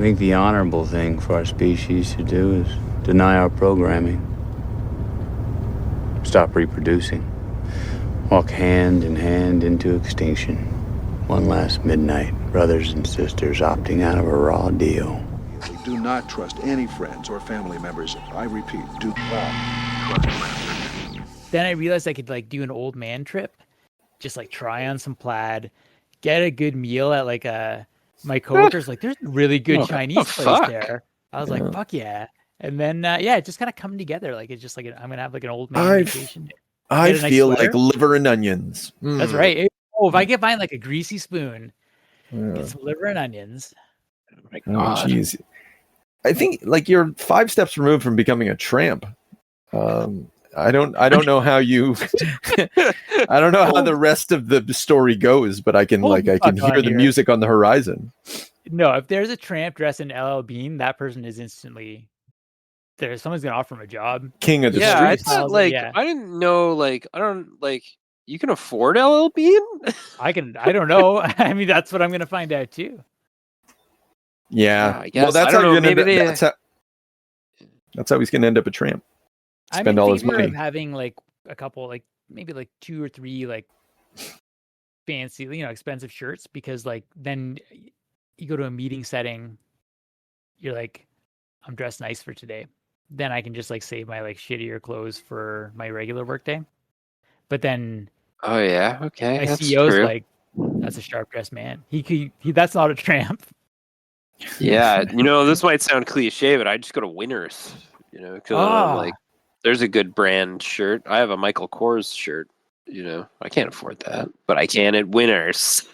think the honorable thing for our species to do is deny our programming. Stop reproducing. Walk hand in hand into extinction. One last midnight, brothers and sisters opting out of a raw deal. Do not trust any friends or family members. I repeat, do not trust friends. Then I realized I could like do an old man trip, just like try on some plaid, get a good meal at like my coworkers like there's a really good Chinese place there. I was like, fuck yeah. And then it just kind of come together. Like it's just like I'm gonna have like an old man vacation. I feel like liver and onions. That's right. Oh, if I get mine like a greasy spoon, get some liver and onions. Oh my God. Jeez. I think like you're 5 steps removed from becoming a tramp. I don't know how you I don't know how the rest of the story goes, but I can hear the music on the horizon. No, if there's a tramp dressed in LL Bean, that person is instantly there. Someone's gonna offer him a job. King of the streets. I didn't know you can afford LL Bean? I don't know. I mean that's what I'm gonna find out too. Yeah. Well, that's how you're gonna that's how he's gonna end up a tramp. Spend all his money. Of having like a couple, like maybe like 2 or 3 like fancy, expensive shirts, because like then you go to a meeting setting, you're like, I'm dressed nice for today. Then I can just like save my like shittier clothes for my regular work day. But then, oh yeah, okay, my CEO's like, that's a sharp dressed man. He that's not a tramp. Yeah, this might sound cliche, but I just go to Winners. Like. There's a good brand shirt. I have a Michael Kors shirt. I can't afford that, but I can at Winners.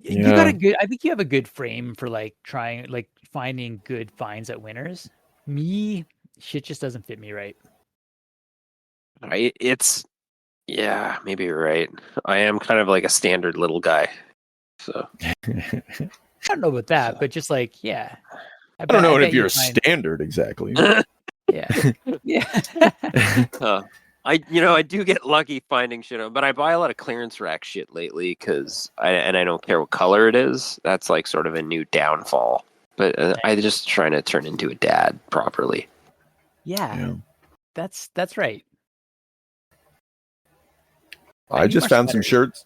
You got I think you have a good frame for like trying, like finding good finds at Winners. Me, shit just doesn't fit me right. Maybe you're right. I am kind of like a standard little guy. So I don't know about that, but just like, yeah. I don't know if you're a standard exactly. Yeah. I do get lucky finding shit, but I buy a lot of clearance rack shit lately because I don't care what color it is. That's like sort of a new downfall. But I just trying to turn into a dad properly. Yeah. That's right. I just found some shirts.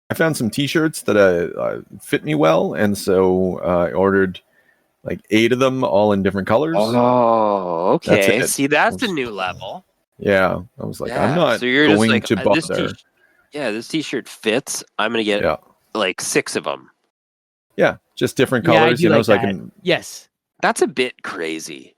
I found some T-shirts that fit me well, and so I ordered like 8 of them, all in different colors. Oh, okay. See, that's the new level. Yeah, I was like, I'm not going to bother. This T-shirt fits. I'm gonna get like 6 of them. Yeah, just different colors. Yes, that's a bit crazy.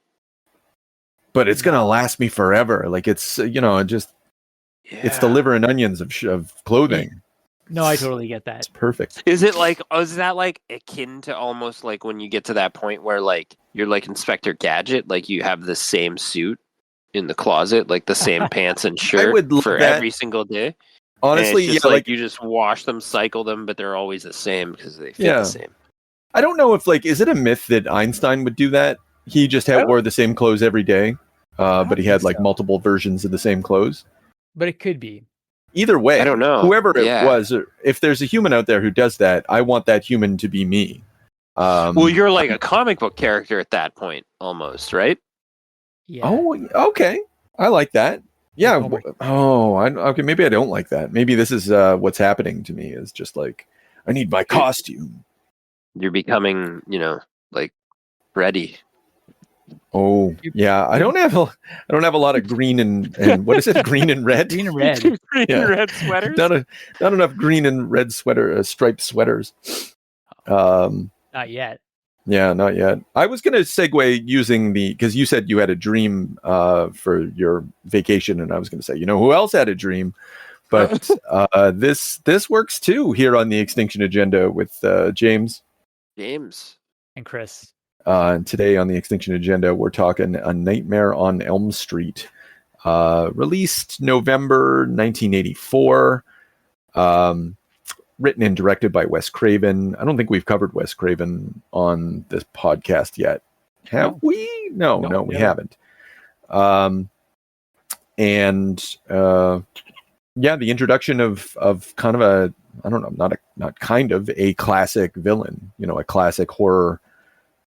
But it's gonna last me forever. Like it's it's the liver and onions of clothing. No, I totally get that. It's perfect. Is that like akin to almost like when you get to that point where like you're like Inspector Gadget, like you have the same suit in the closet, like the same pants and shirt for every single day? Honestly, it's just you just wash them, cycle them, but they're always the same because they fit the same. I don't know if is it a myth that Einstein would do that? He just wore the same clothes every day, but he had like multiple versions of the same clothes. But it could be. Either way, I don't know. Whoever it was, if there's a human out there who does that, I want that human to be me. Well, you're like a comic book character at that point, almost, right? Yeah. Oh, okay. I like that. Yeah. Okay. Maybe I don't like that. Maybe this is what's happening to me is just like, I need my costume. You're becoming, like ready. Oh yeah, I don't have a lot of green and what is it? Green and red. Green and red. Green and red sweaters. Not enough green and red striped sweaters. Not yet. Yeah, not yet. I was going to segue using because you said you had a dream for your vacation, and I was going to say, who else had a dream? But this works too here on the Extinction Agenda with James and Chris. And today on the Extinction Agenda, we're talking A Nightmare on Elm Street, released November 1984, written and directed by Wes Craven. I don't think we've covered Wes Craven on this podcast yet. Have we? No, we haven't. The introduction of kind of a classic villain, a classic horror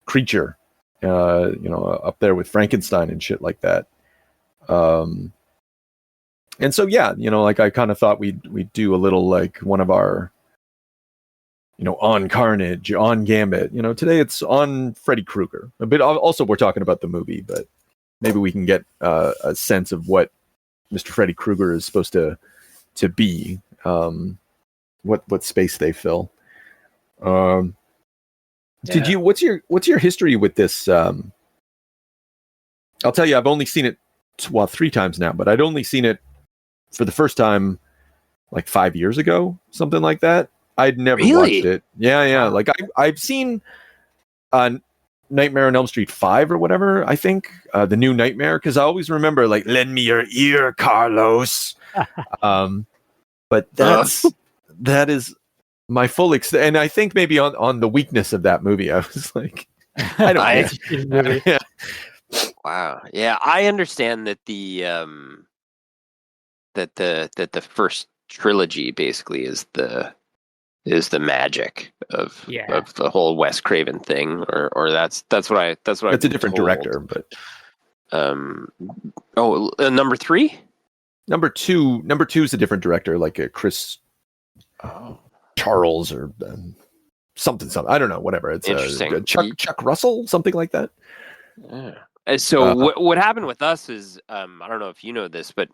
creature up there with Frankenstein and shit like that. And so, yeah, like I kind of thought we'd do a little like one of our, on Carnage, on Gambit. Today it's on Freddy Krueger. A bit. Also, we're talking about the movie, but maybe we can get a sense of what Mr. Freddy Krueger is supposed to be. What space they fill. Did you? What's your history with this? I'll tell you, I've only seen it 3 times now, but I'd only seen it for the first time like 5 years ago, something like that. I'd never watched it. Yeah. Like I've seen Nightmare on Elm Street 5 or whatever, I think. The new Nightmare, because I always remember like, lend me your ear, Carlos. But that is my full extent. And I think maybe on the weakness of that movie, I was like, I don't know. Yeah. Wow. Yeah, I understand that the first trilogy basically is the magic of the whole Wes Craven thing, or that's what I it's a different director, but number 3? Number two is a different director, like a Chris Charles or something. I don't know, whatever. It's interesting. Chuck Russell, something like that. Yeah. So what happened with us is I don't know if you know this, but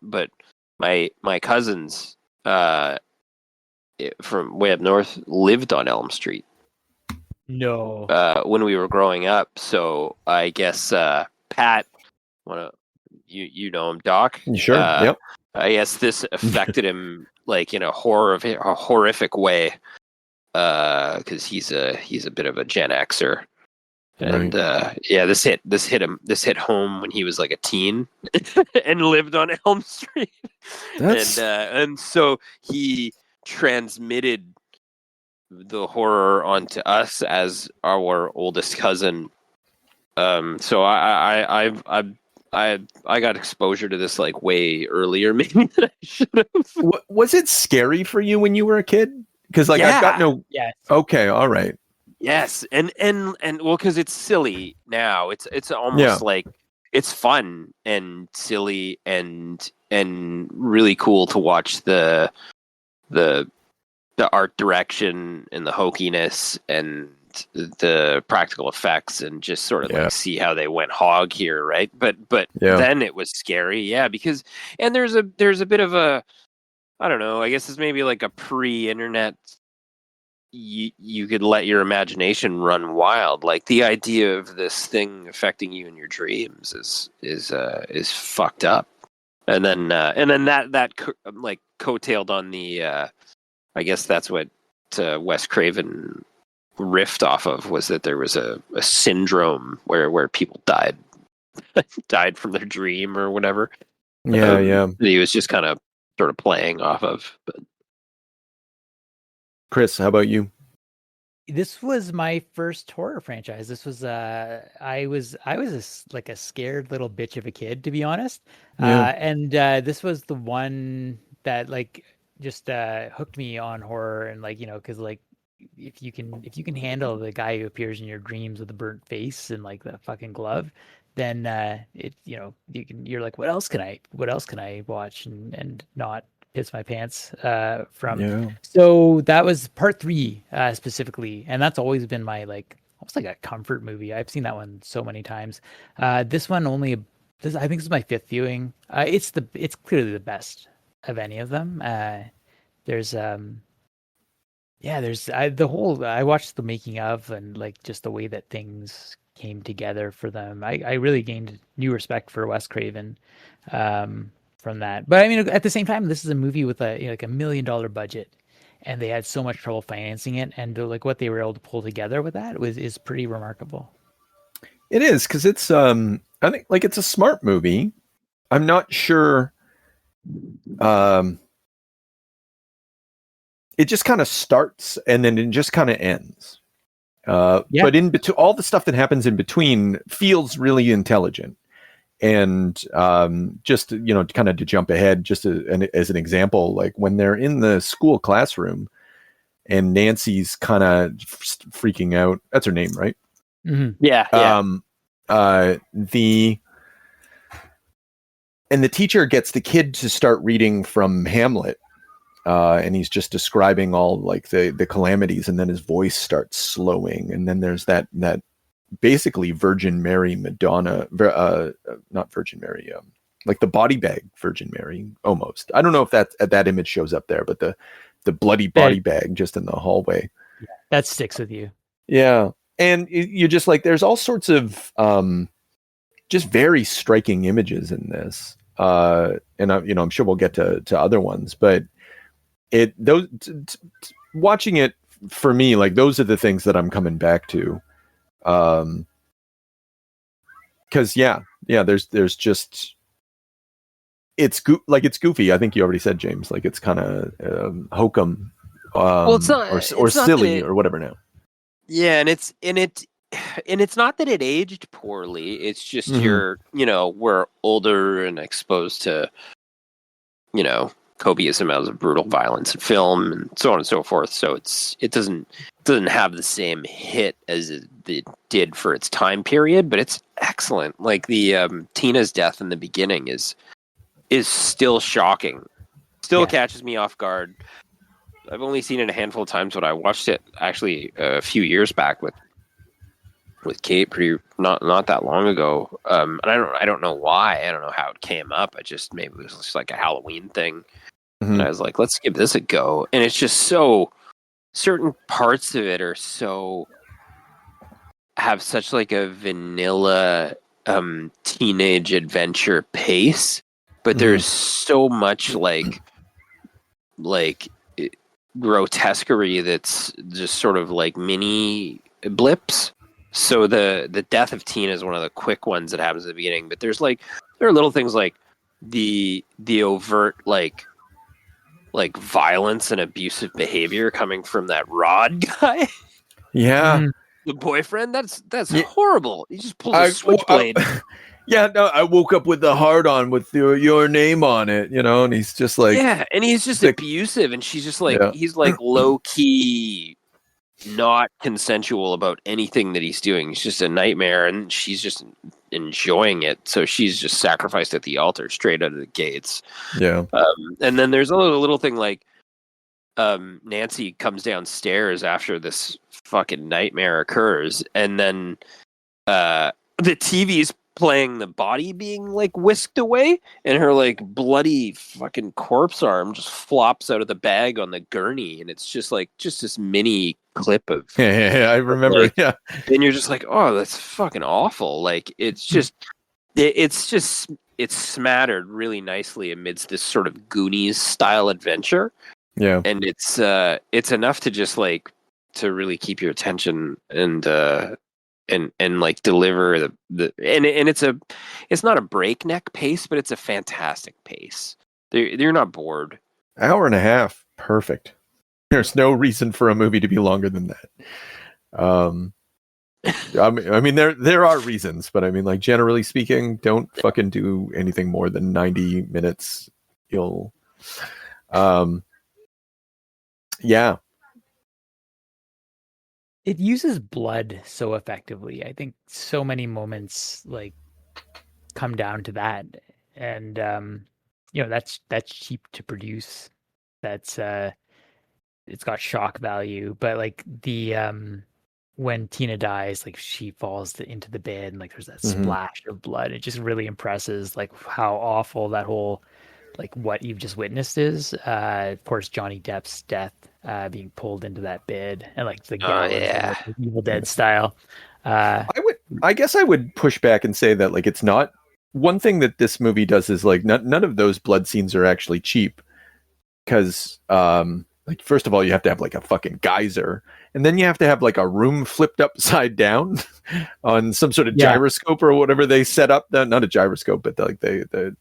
my cousins from way up north lived on Elm Street. No. When we were growing up, so I guess Pat, you know him, Doc. Sure. Yep. I guess this affected him like in a horrific way, because he's a bit of a Gen Xer. And this hit home when he was like a teen and lived on Elm Street. And so he transmitted the horror onto us as our oldest cousin. So I got exposure to this like way earlier maybe than I should have. Was it scary for you when you were a kid? Because like I've got no. Yes. Okay. All right. Yes, and well, because it's silly now. It's almost like it's fun and silly and really cool to watch the art direction and the hokiness and the practical effects and just sort of like see how they went hog here, right? But then it was scary, because there's a bit of a, I don't know, I guess it's maybe like a pre-internet. You could let your imagination run wild. Like the idea of this thing affecting you in your dreams is fucked up. And then that like coattailed on the I guess that's what Wes Craven riffed off of, was that there was a syndrome where people died from their dream or whatever. That he was just kind of sort of playing off of. But Chris, how about you? This was my first horror franchise. This was I was a scared little bitch of a kid, to be honest. And this was the one that like just hooked me on horror, and like, because like if you can handle the guy who appears in your dreams with a burnt face and like the fucking glove, then you're like, what else can I watch and not piss my pants from. So that was part 3 specifically, and that's always been my like almost like a comfort movie. I've seen that one so many times. This one I think this is my 5th viewing. It's clearly the best of any of them. I watched the making of, and like just the way that things came together for them. I really gained new respect for Wes Craven from that. But I mean, at the same time, this is a movie with like $1 million budget, and they had so much trouble financing it, and like what they were able to pull together with that is pretty remarkable. It is, because it's I think like it's a smart movie. I'm not sure. It just kind of starts and then it just kind of ends. But in between, all the stuff that happens in between feels really intelligent. And just kind of to jump ahead, just as an example, like when they're in the school classroom and Nancy's kind of freaking out. That's her name, right? Mm-hmm. Yeah. the teacher gets the kid to start reading from Hamlet, and he's just describing all like the calamities, and then his voice starts slowing, and then there's that basically Virgin Mary Madonna, not Virgin Mary, like the body bag Virgin Mary almost. I don't know if that image shows up there, but the bloody body bag just in the hallway. That sticks with you. Yeah. And you're just like, there's all sorts of just very striking images in this. And I'm sure we'll get to other ones, but watching it for me, like those are the things that I'm coming back to. Cause there's just, it's goofy. I think you already said, James, like it's kind of hokum, well, it's not, or silly or whatever now. Yeah, and it's not that it aged poorly. It's just we're older and exposed to, copious amounts of brutal violence in film and so on and so forth. So it doesn't have the same hit as it did for its time period, but it's excellent. Like the Tina's death in the beginning is still shocking. Still catches me off guard. I've only seen it a handful of times, but I watched it actually a few years back with Kate, not that long ago. And I don't know why. I don't know how it came up. Maybe it was just like a Halloween thing. Mm-hmm. And I was like, let's give this a go. And it's just so, certain parts of it have such like a vanilla teenage adventure pace, but there's so much like grotesquerie that's just sort of like mini blips. So the death of Tina is one of the quick ones that happens at the beginning, but there are little things like the overt like violence and abusive behavior coming from that Rod guy. Yeah. The boyfriend, that's horrible. He just pulls a switchblade. I woke up with the heart on with your name on it, and he's just like, and he's just abusive, and she's just like, he's like low key, not consensual about anything that he's doing. He's just a nightmare, and she's just enjoying it. So she's just sacrificed at the altar straight out of the gates. Yeah. And then there's a little thing like, Nancy comes downstairs after this fucking nightmare occurs, and then the TV's playing the body being like whisked away, and her like bloody fucking corpse arm just flops out of the bag on the gurney, and it's just this mini clip of I remember. And you're just like, oh, that's fucking awful. Like it's smattered really nicely amidst this sort of Goonies style adventure. Yeah. And it's enough to just like to really keep your attention and like deliver the it's not a breakneck pace, but it's a fantastic pace. You're not bored. Hour and a half, perfect. There's no reason for a movie to be longer than that. I mean there are reasons, but I mean, like, generally speaking, don't fucking do anything more than 90 minutes. You'll It uses blood so effectively. I think so many moments like come down to that, and that's cheap to produce. That's it's got shock value, but like the when Tina dies, like she falls into the bed, and like there's that splash of blood. It just really impresses like how awful that whole like what you've just witnessed is. Of course, Johnny Depp's death, being pulled into that bed, and like the like, Evil Dead style. I guess I would push back and say that like it's not one thing that this movie does is like none of those blood scenes are actually cheap, because like first of all you have to have like a fucking geyser, and then you have to have like a room flipped upside down on some sort of gyroscope or whatever they set up. Not a gyroscope, but like the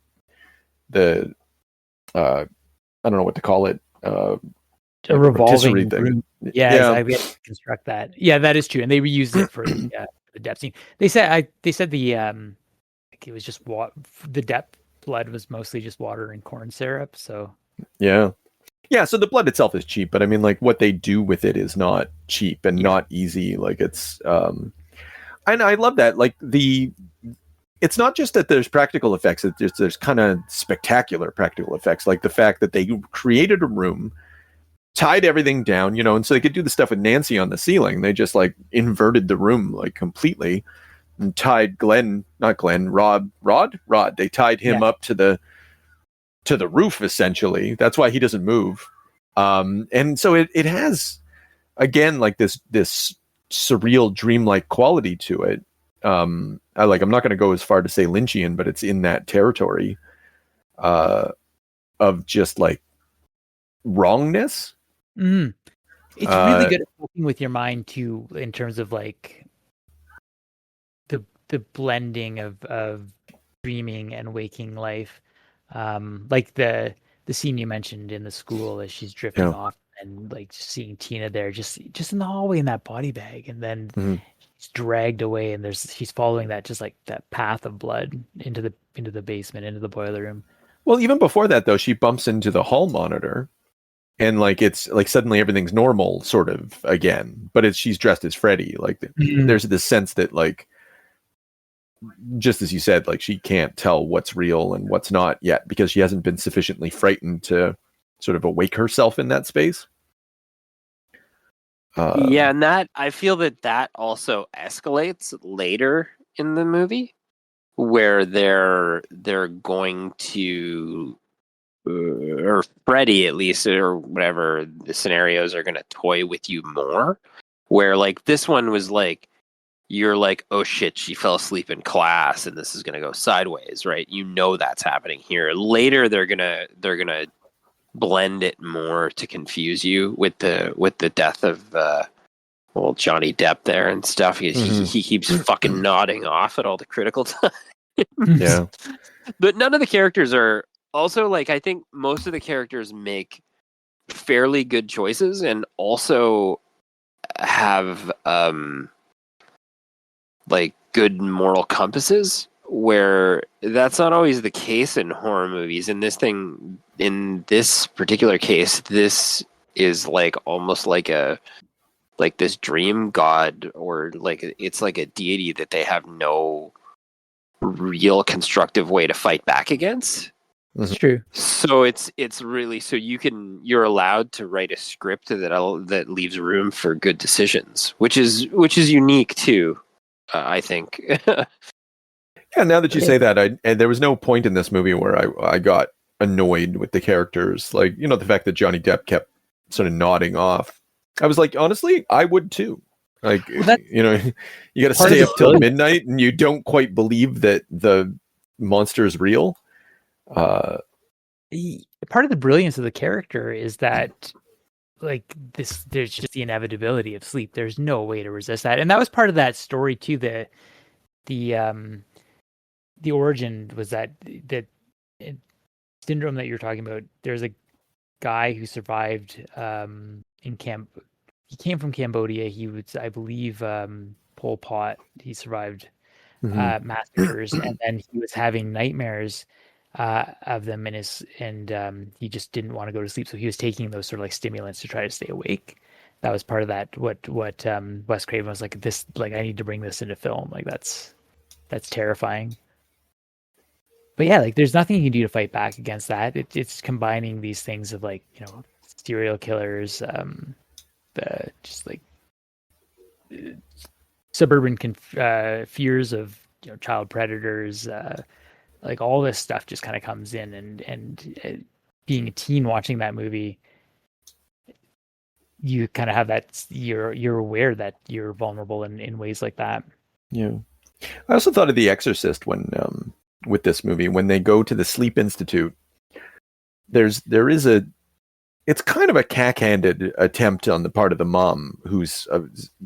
I don't know what to call it. A revolving thing. Yeah. We had to construct that. Yeah, that is true, and they reused it for the depth scene. They said the it was just the depth blood was mostly just water and corn syrup. So yeah. So the blood itself is cheap, but I mean, like what they do with it is not cheap and not easy. Like it's And I love that. Like it's not just that there's practical effects. There's kind of spectacular practical effects, like the fact that they created a room, tied everything down, and so they could do the stuff with Nancy on the ceiling. They just like inverted the room like completely and tied Rod. They tied him up to the roof essentially. That's why he doesn't move. And so it has again like this surreal dreamlike quality to it. I'm not going to go as far to say Lynchian, but it's in that territory of just like wrongness. It's really good at working with your mind too, in terms of like the blending of dreaming and waking life. Like the scene you mentioned in the school as she's drifting off and like seeing Tina there just in the hallway in that body bag, and then she's dragged away and she's following that just like that path of blood into the basement, into the boiler room. Well, even before that though, she bumps into the hall monitor and like it's like suddenly everything's normal sort of again, but she's dressed as Freddy. Like there's this sense that like, just as you said, like she can't tell what's real and what's not yet because she hasn't been sufficiently frightened to sort of awake herself in that space. And that I feel that also escalates later in the movie, where they're going to, or Freddy at least, or whatever the scenarios are going to toy with you more. Where like this one was like, you're like, oh shit, she fell asleep in class and this is going to go sideways, right? That's happening here. Later they're going to blend it more to confuse you with the death of Johnny Depp there and stuff. He keeps fucking nodding off at all the critical times. Yeah. But none of the characters are also like, I think most of the characters make fairly good choices and also have like good moral compasses, where that's not always the case in horror movies. In this particular case, this is like almost like this dream god, or like it's like a deity that they have no real constructive way to fight back against. That's true. So it's really, so you're allowed to write a script that leaves room for good decisions, which is unique too. I think. Yeah, now that you say that, and there was no point in this movie where I got annoyed with the characters. Like, the fact that Johnny Depp kept sort of nodding off. I was like, honestly, I would too. Like, you got to stay up till midnight and you don't quite believe that the monster is real. Part of the brilliance of the character is that like there's just the inevitability of sleep. There's no way to resist that, and that was part of that story too. The origin was that syndrome that you're talking about. There's a guy who survived in camp. He came from Cambodia. He was, I believe, Pol Pot. He survived massacres, and then he was having nightmares of them and he just didn't want to go to sleep, so he was taking those sort of like stimulants to try to stay awake. That was part of that what Wes Craven was like, this, like, I need to bring this into film, like that's terrifying. But yeah, like there's nothing you can do to fight back against that. It's combining these things of like, serial killers, the just like suburban fears of child predators, like all this stuff just kind of comes in, and being a teen watching that movie, you kind of have that, you're aware that you're vulnerable in ways like that. Yeah. I also thought of The Exorcist when with this movie, when they go to the Sleep Institute, it's kind of a cack-handed attempt on the part of the mom, who's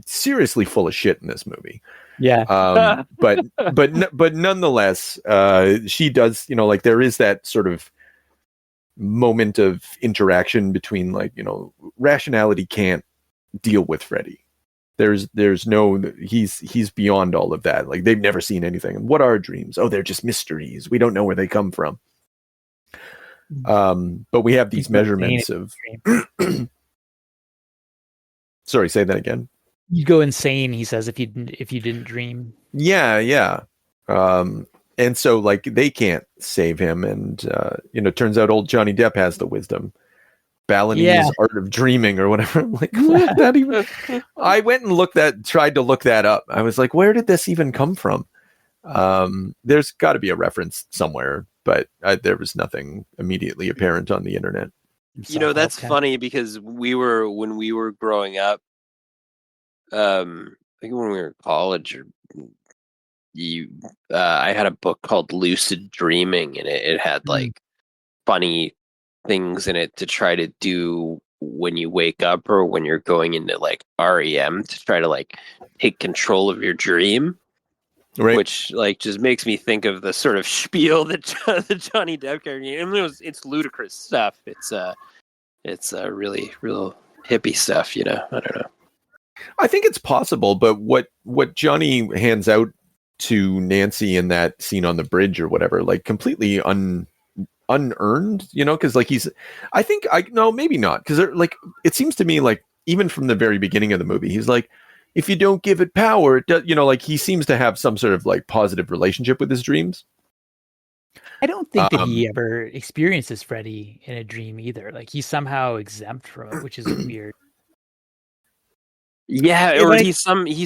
seriously full of shit in this movie. Yeah. But nonetheless, she does, like there is that sort of moment of interaction between, like, rationality can't deal with Freddy. There's no, he's beyond all of that. Like, they've never seen anything. What are dreams? Oh, they're just mysteries. We don't know where they come from. But we have these measurements of sorry, say that again. you'd go insane, he says, if you didn't dream. Yeah. And so like they can't save him, and turns out old Johnny Depp has the wisdom. Balinese art of dreaming or whatever. I'm like, what that even? I went and tried to look that up. I was like, where did this even come from? There's got to be a reference somewhere, but there was nothing immediately apparent on the internet. That's funny because when we were growing up, I think when we were in college, I had a book called Lucid Dreaming, and it had like funny things in it to try to do when you wake up or when you're going into like REM to try to like take control of your dream. Right. Which like just makes me think of the sort of spiel that the Johnny Depp character. I mean, it's ludicrous stuff. It's really real hippie stuff. I don't know. I think it's possible, but what Johnny hands out to Nancy in that scene on the bridge or whatever, like completely unearned, because like maybe not, because like it seems to me like even from the very beginning of the movie, he's like, if you don't give it power, it does, like he seems to have some sort of like positive relationship with his dreams. I don't think that he ever experiences Freddy in a dream either. Like he's somehow exempt from it, which is weird. Yeah, or he's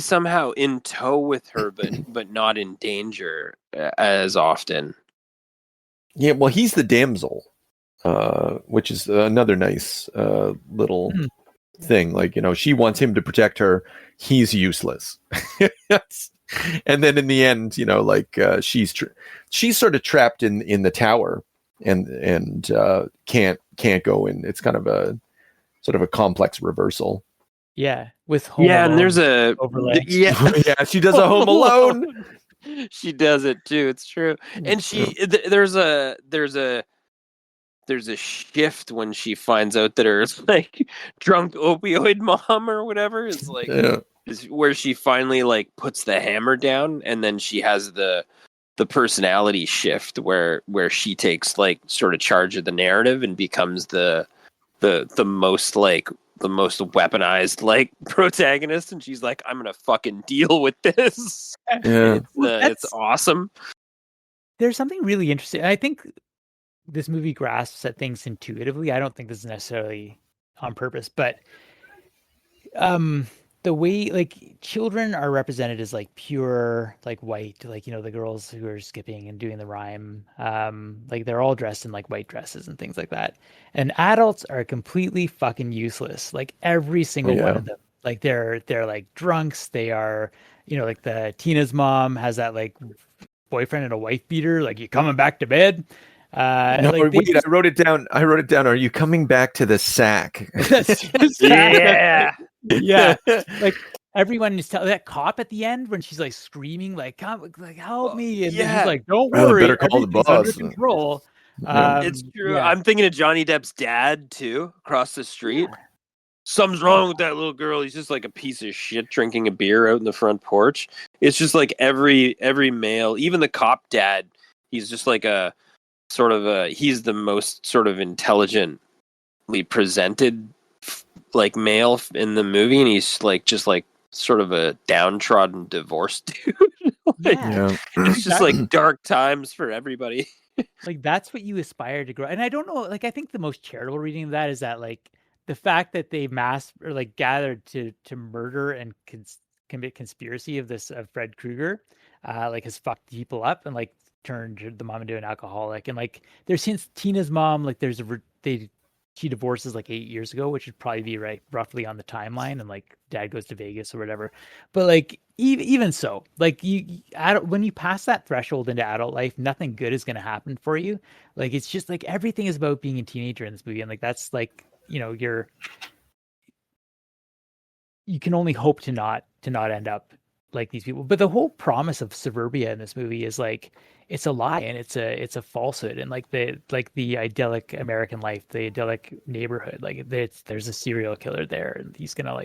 somehow in tow with her, but not in danger as often. Yeah, well, he's the damsel, which is another nice little thing. Like, she wants him to protect her. He's useless. And then in the end, she's sort of trapped in the tower and can't go in. It's kind of a sort of a complex reversal. Yeah, with Home Alone and there's overlay. Yeah, she does a Home Alone. She does it too. It's true. And there's a shift when she finds out that her like drunk opioid mom or whatever is like is where she finally like puts the hammer down, and then she has the personality shift where she takes like sort of charge of the narrative and becomes the most like the most weaponized like protagonist, and she's like, I'm gonna fucking deal with this. Yeah. It's awesome. There's something really interesting. I think this movie grasps at things intuitively. I don't think this is necessarily on purpose, but the way like children are represented as like pure, like white, like, the girls who are skipping and doing the rhyme, like they're all dressed in like white dresses and things like that. And adults are completely fucking useless. Like every single one of them, like they're like drunks. They are, like the Tina's mom has that like boyfriend and a wife beater. Like, you coming back to bed? No, like wait, I wrote it down. Are you coming back to the sack? Yeah. Like everyone is telling that cop at the end when she's like screaming, like, "Come, like help me!" And then he's like, "Don't worry, better call the boss." Under control. It's true. Yeah. I'm thinking of Johnny Depp's dad too, across the street. Yeah. Something's wrong with that little girl. He's just like a piece of shit drinking a beer out in the front porch. It's just like every male, even the cop dad, he's just like a sort of he's the most sort of intelligently presented like male in the movie, and he's like just like sort of a downtrodden divorced dude. It's just like dark times for everybody. Like that's what you aspire to grow. And I don't know, like I think the most charitable reading of that is that like the fact that they gathered to murder and commit conspiracy of Fred Krueger, like has fucked people up and like turned the mom into an alcoholic. And like there's since Tina's mom, like she divorces like 8 years ago, which would probably be right roughly on the timeline, and like dad goes to Vegas or whatever. But like even so, like when you pass that threshold into adult life, nothing good is going to happen for you. Like it's just like everything is about being a teenager in this movie, and like that's like you can only hope to not end up like these people. But the whole promise of suburbia in this movie is like it's a lie and it's a falsehood, and like the idyllic American life, the idyllic neighborhood, like there's a serial killer there, and he's gonna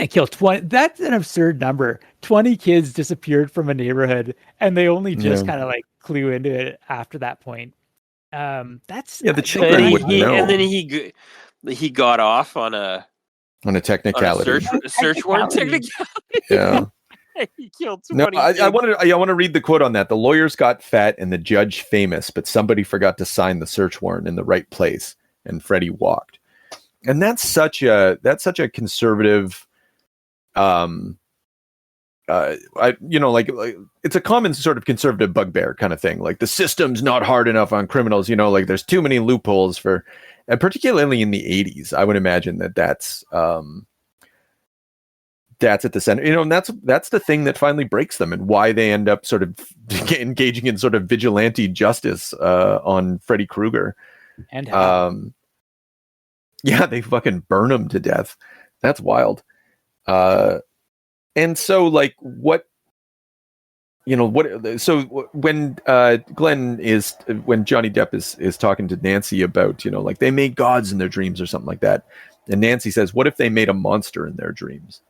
kill 20. That's an absurd number. 20 kids disappeared from a neighborhood, and they only just kind of like clue into it after that point. That's the children would know. And then he got off on a On a technicality. On a search warrant technicality. Yeah. He killed No, somebody. I want to read the quote on that. The lawyers got fat and the judge famous, but somebody forgot to sign the search warrant in the right place, and Freddy walked. And that's such a conservative, it's a common sort of conservative bugbear kind of thing. Like the system's not hard enough on criminals. Like there's too many loopholes for, and particularly in the 80s, I would imagine that's at the center, and that's the thing that finally breaks them, and why they end up sort of engaging in sort of vigilante justice on Freddy Krueger. And yeah, they fucking burn him to death. That's wild. And so, like, so when when Johnny Depp is talking to Nancy about, like they made gods in their dreams or something like that, and Nancy says, what if they made a monster in their dreams?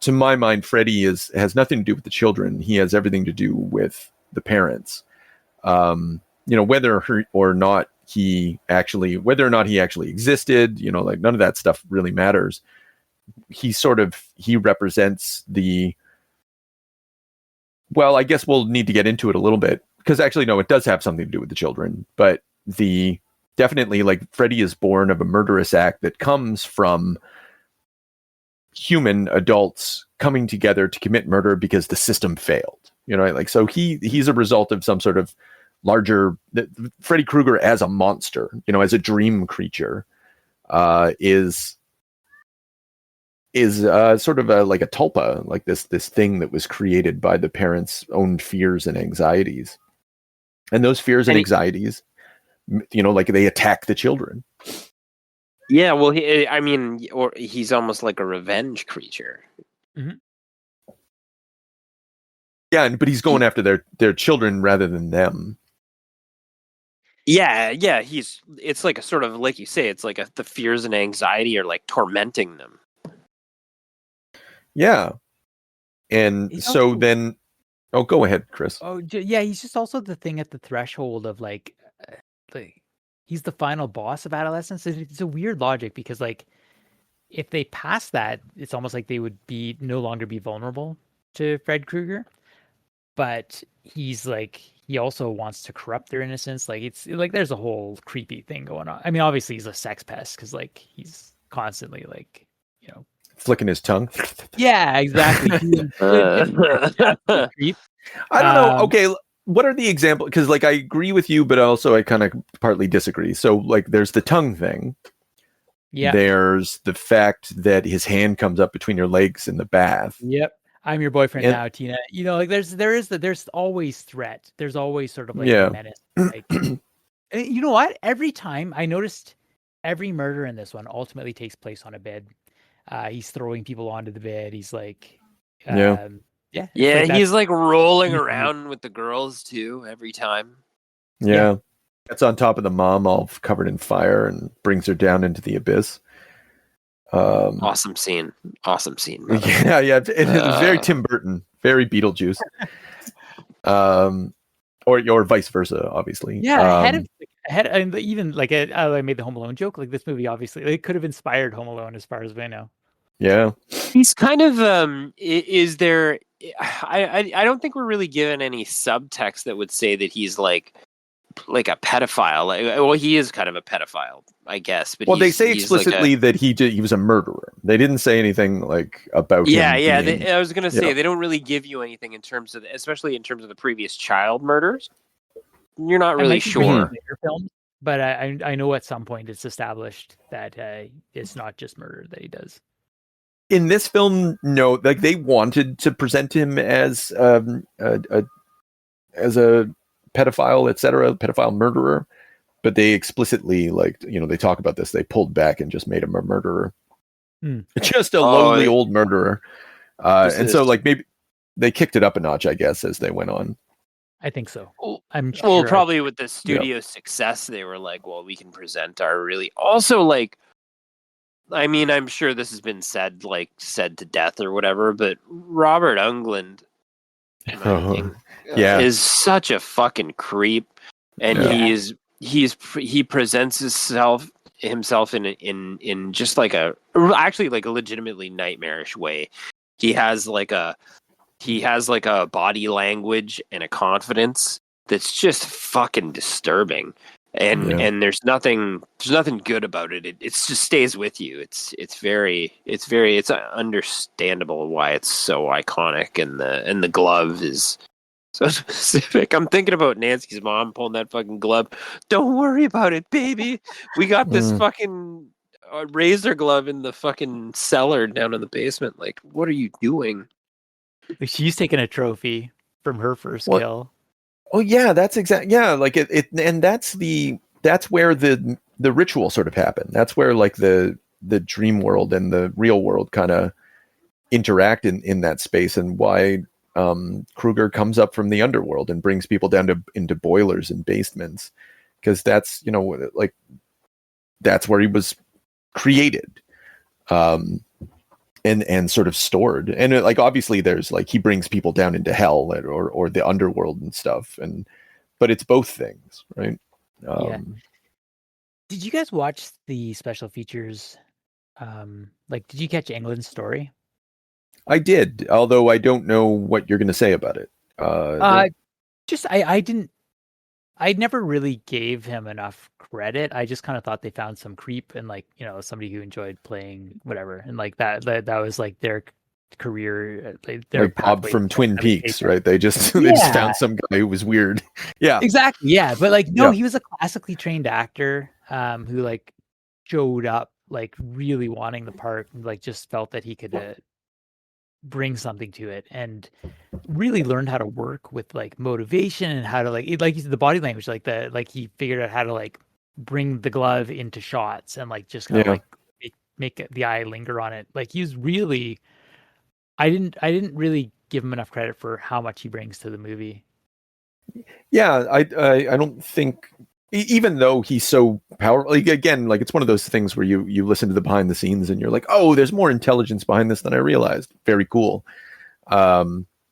To my mind, Freddy has nothing to do with the children. He has everything to do with the parents. Whether or not he actually existed, like none of that stuff really matters. He represents I guess we'll need to get into it a little bit, because actually, no, it does have something to do with the children, but definitely, like, Freddy is born of a murderous act that comes from human adults coming together to commit murder because the system failed. So he's a result of some sort of larger. Freddy Krueger as a monster, as a dream creature, is sort of like a tulpa, like this thing that was created by the parents' own fears and anxieties, and those fears and anxieties, like they attack the children. Yeah, well, he's almost like a revenge creature. Mm-hmm. Yeah, but he's going after their children rather than them. Yeah, it's like a sort of, like you say, it's like the fears and anxiety are like tormenting them. Yeah, and he's so also, then, go ahead, Chris. Yeah, he's just also the thing at the threshold of like he's the final boss of adolescence. It's a weird logic, because like if they pass that, it's almost like they would no longer be vulnerable to Fred Krueger. But he's like, he also wants to corrupt their innocence. Like it's like there's a whole creepy thing going on. I mean, obviously he's a sex pest, because like he's constantly like, flicking his tongue. Yeah, exactly. I don't know. Okay, what are the examples? Because like I agree with you, but also I kind of partly disagree. So like there's the tongue thing. Yeah. There's the fact that his hand comes up between your legs in the bath. Yep. I'm your boyfriend now, Tina. Like there's always threat. There's always sort of like a menace. Like, you know what? Every time I noticed, every murder in this one ultimately takes place on a bed. He's throwing people onto the bed. He's like, he's like rolling around with the girls too every time. Yeah. That's on top of the mom, all covered in fire, and brings her down into the abyss. Awesome scene. Yeah. It was very Tim Burton, very Beetlejuice. Or vice versa, obviously. Yeah, and even like I made the Home Alone joke. Like this movie, obviously, it could have inspired Home Alone, as far as I know. Yeah, he's kind of. Is there? I don't think we're really given any subtext that would say that he's like a pedophile. He is kind of a pedophile, I guess. But they say explicitly that he was a murderer. They didn't say anything like about him. Yeah. I was gonna say they don't really give you anything in terms of, especially in terms of the previous child murders. You're not really sure. Films, but I know at some point it's established that it's not just murder that he does. In this film, no, like they wanted to present him as a pedophile, etc., pedophile murderer, but they explicitly, like, they talk about this. They pulled back and just made him a murderer, just a lonely old murderer. And so, like, maybe they kicked it up a notch, I guess, as they went on. I think so. Probably with the studio success, they were like, well, we can present our really also like. I mean, I'm sure this has been said to death or whatever, but Robert Englund, is such a fucking creep, and he presents himself himself in just like actually like a legitimately nightmarish way. He has like a body language and a confidence that's just fucking disturbing. And there's nothing good about it. It just stays with you. It's understandable why it's so iconic, and the glove is so specific. I'm thinking about Nancy's mom pulling that fucking glove. Don't worry about it, baby. We got this fucking razor glove in the fucking cellar down in the basement. Like, what are you doing? Like, she's taking a trophy from her first kill. Oh yeah, that's exactly like it, and that's where the ritual sort of happened. That's where like the dream world and the real world kind of interact in that space, and why Krueger comes up from the underworld and brings people down into boilers and basements, because that's like that's where he was created. And sort of stored, and like obviously there's like he brings people down into hell or the underworld and stuff, but it's both things, right? Did you guys watch the special features? Like, did you catch England's story? I did, although I don't know what you're going to say about it. I never really gave him enough credit. I just kind of thought they found some creep and like, somebody who enjoyed playing whatever. And like that was like their career. Their like Bob from Twin Peaks, right? They just found some guy who was weird. Yeah, exactly. Yeah. But like, no, he was a classically trained actor who like showed up like really wanting the part and like just felt that he could bring something to it, and really learned how to work with like motivation and how to like the body language, like he figured out how to like bring the glove into shots and like just kind of like make the eye linger on it. Like he's really, I didn't really give him enough credit for how much he brings to the movie. Yeah, I don't think, even though he's so powerful, like, again, like it's one of those things where you listen to the behind the scenes and you're like, oh, there's more intelligence behind this than I realized. Very cool.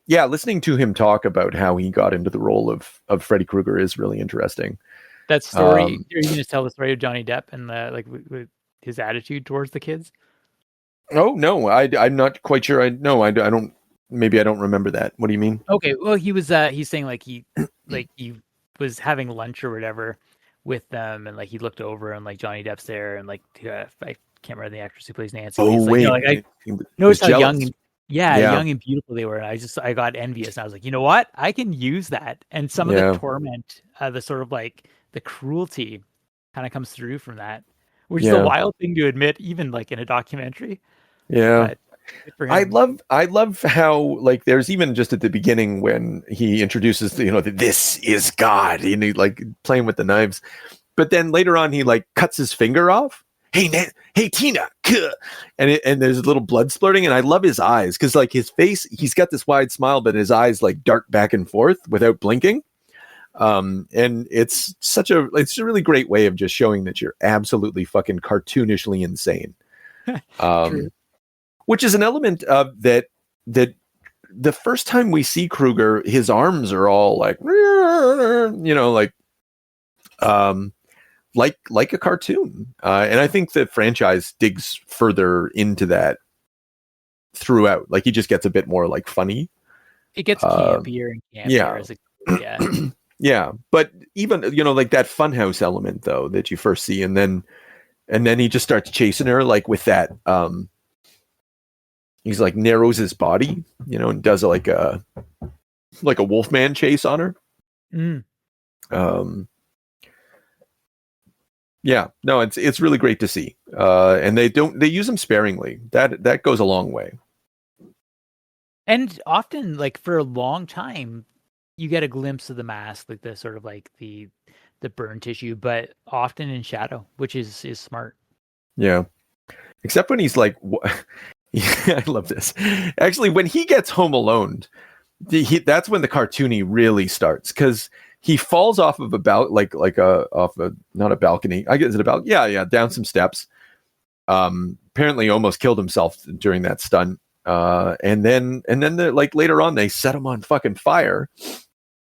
Listening to him talk about how he got into the role of Freddy Krueger is really interesting. That story, are you going to tell the story of Johnny Depp and with his attitude towards the kids? Oh no, I'm not quite sure. I don't. Maybe I don't remember that. What do you mean? Okay, well, he's saying like he was having lunch or whatever with them, and like he looked over and like Johnny Depp's there, and like I can't remember the actress who plays Nancy. Oh wait, I noticed how young and beautiful they were, and I got envious. And I was like, you know what? I can use that, and some of the torment, the sort of like the cruelty, kind of comes through from that, which is a wild thing to admit, even like in a documentary. Yeah. I love how like there's even just at the beginning when he introduces this is God, and he like playing with the knives, but then later on he like cuts his finger off. Hey Tina, and there's a little blood splurting, and I love his eyes because like his face, he's got this wide smile, but his eyes like dart back and forth without blinking. And it's a really great way of just showing that you're absolutely fucking cartoonishly insane. Which is an element of that the first time we see Krueger, his arms are all like, like a cartoon. And I think the franchise digs further into that throughout. Like he just gets a bit more like funny. It gets campier and campier. Yeah. But even, like that funhouse element though, that you first see, and then he just starts chasing her like with that, he's like narrows his body, and does like a Wolfman chase on her. It's really great to see. And they use them sparingly. That goes a long way. And often, like for a long time, you get a glimpse of the mask, like the sort of like the burn tissue, but often in shadow, which is smart. Yeah. Except when he's like, I love this. Actually, when he gets home alone, that's when the cartoony really starts, because he falls off of not a balcony. I guess is it a balcony? Yeah, down some steps. Apparently, almost killed himself during that stunt. And then like later on, they set him on fucking fire,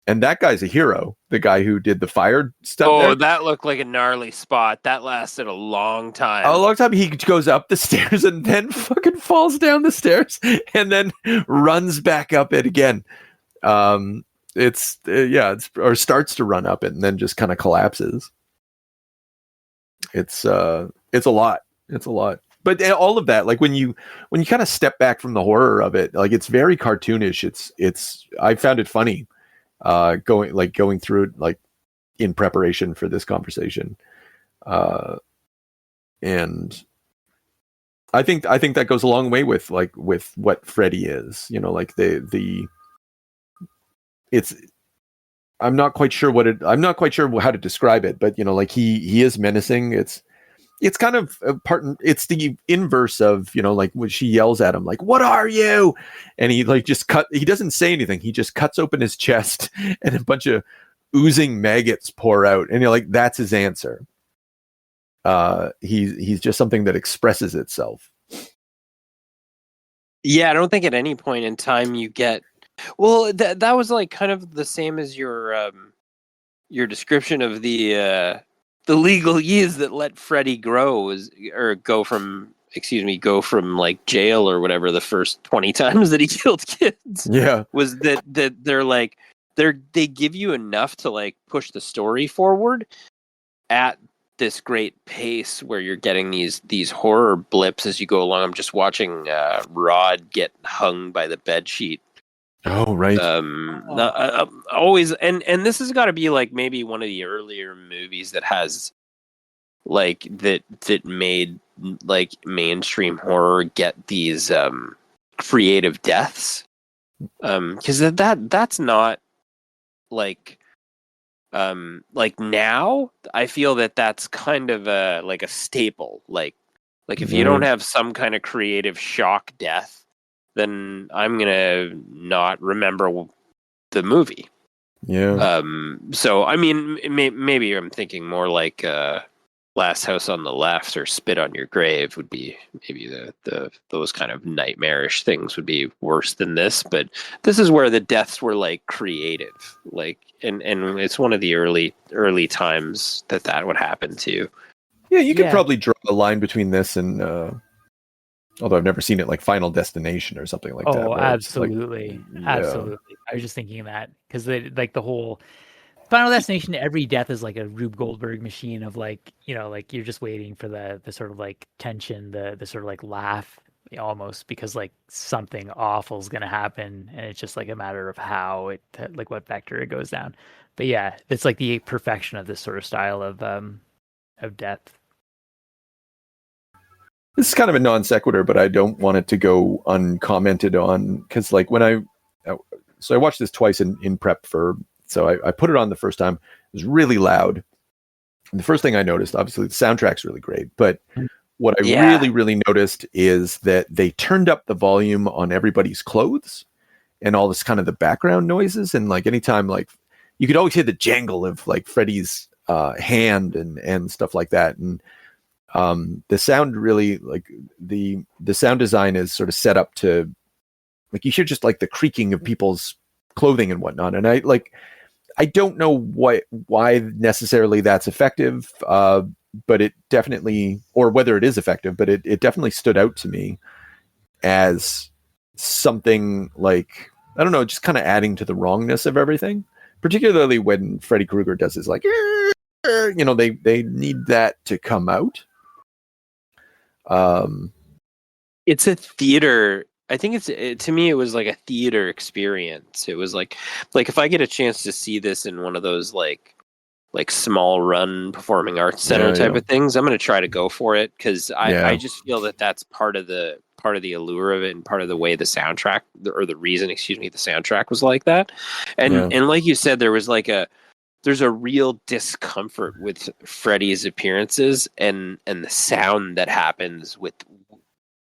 And that guy's a hero. The guy who did the fire stuff. Oh, there. that looked like a gnarly spot. That lasted a long time. A long time. He goes up the stairs and then fucking falls down the stairs and then runs back up it again. It's or starts to run up it and then just kind of collapses. It's a lot. It's a lot. But all of that, like when you kind of step back from the horror of it, like it's very cartoonish. It's I found it funny. Going through it like in preparation for this conversation, and I think that goes a long way with what Freddy is. You know, like it's. I'm not quite sure how to describe it, but you know, like he is menacing. It's kind of it's the inverse of, you know, like when she yells at him, like, "What are you?" And he like he doesn't say anything. He just cuts open his chest and a bunch of oozing maggots pour out. And you're like, that's his answer. He's just something that expresses itself. Yeah, I don't think at any point in time you get, well, that was like kind of the same as your description of the legalese that let Freddy go from like jail or whatever the first 20 times that he killed kids. Yeah. Was that they're like they give you enough to like push the story forward at this great pace where you're getting these horror blips as you go along. I'm just watching Rod get hung by the bedsheet. Oh, right. Always, and this has got to be like maybe one of the earlier movies that has like that made like mainstream horror get these creative deaths, because that's not like now I feel that's kind of like a staple, like if you don't have some kind of creative shock death, then I'm gonna not remember the movie. Yeah. So I mean, maybe I'm thinking more like Last House on the Left or Spit on Your Grave would be maybe the those kind of nightmarish things would be worse than this. But this is where the deaths were like creative, like and it's one of the early times that would happen too. Yeah, you could probably draw a line between this and although I've never seen it, like Final Destination or something like that. Oh, absolutely. Absolutely. I was just thinking that because like the whole Final Destination, every death is like a Rube Goldberg machine of like, you know, like you're just waiting for the sort of like tension, the sort of like laugh almost, because like something awful is going to happen. And it's just like a matter of how it, like what vector it goes down. But yeah, it's like the perfection of this sort of style of death. This is kind of a non sequitur, but I don't want it to go uncommented on, because like I watched this twice in prep so I put it on the first time. It was really loud. And the first thing I noticed, obviously the soundtrack's really great, but what I really noticed is that they turned up the volume on everybody's clothes and all this kind of the background noises. And like anytime, like you could always hear the jangle of like Freddy's hand and stuff like that. And the sound really, like the sound design is sort of set up to, like, you hear just like the creaking of people's clothing and whatnot. And I don't know why necessarily that's effective, but it definitely, or whether it is effective, but it definitely stood out to me as something like, I don't know, just kind of adding to the wrongness of everything, particularly when Freddy Krueger does his like, you know, they need that to come out. It's a theater. I think to me, it was like a theater experience. It was like if I get a chance to see this in one of those like small run performing arts center type of things, I'm going to try to go for it, because I just feel that's part of the allure of it and part of the way the soundtrack, or the reason, the soundtrack was like that. And like you said, there's a real discomfort with Freddy's appearances and the sound that happens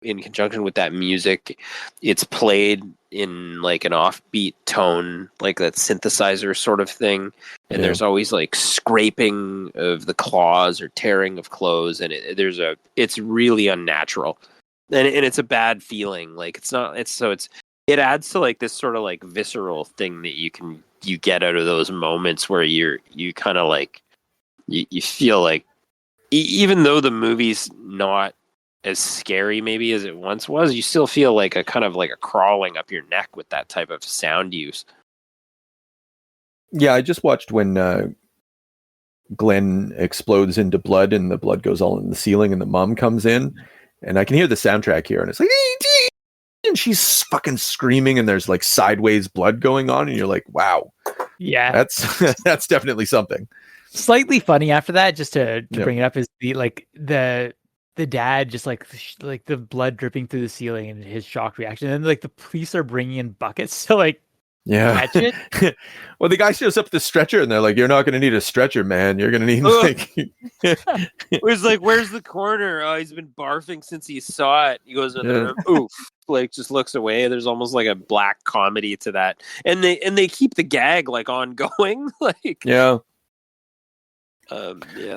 in conjunction with that music. It's played in like an offbeat tone, like that synthesizer sort of thing. And there's always like scraping of the claws or tearing of clothes. And it's really unnatural. And it's a bad feeling. Like it adds to like this sort of like visceral thing that you can you get out of those moments where you kind of like you feel like even though the movie's not as scary maybe as it once was, you still feel like a kind of like a crawling up your neck with that type of sound use. Yeah, I just watched when Glenn explodes into blood and the blood goes all in the ceiling and the mom comes in, and I can hear the soundtrack here and it's like, and she's fucking screaming and there's like sideways blood going on and you're like, wow, Yeah, that's definitely something. Slightly funny after that, just to bring it up, is the dad just like the blood dripping through the ceiling and his shock reaction, and then like the police are bringing in buckets to like catch it. Well, the guy shows up with the stretcher and they're like, you're not going to need a stretcher, man, you're going to need like it was like, where's the coroner? Oh, he's been barfing since he saw it. He goes in the room, oof, like just looks away. There's almost like a black comedy to that, and they keep the gag like ongoing. Like yeah,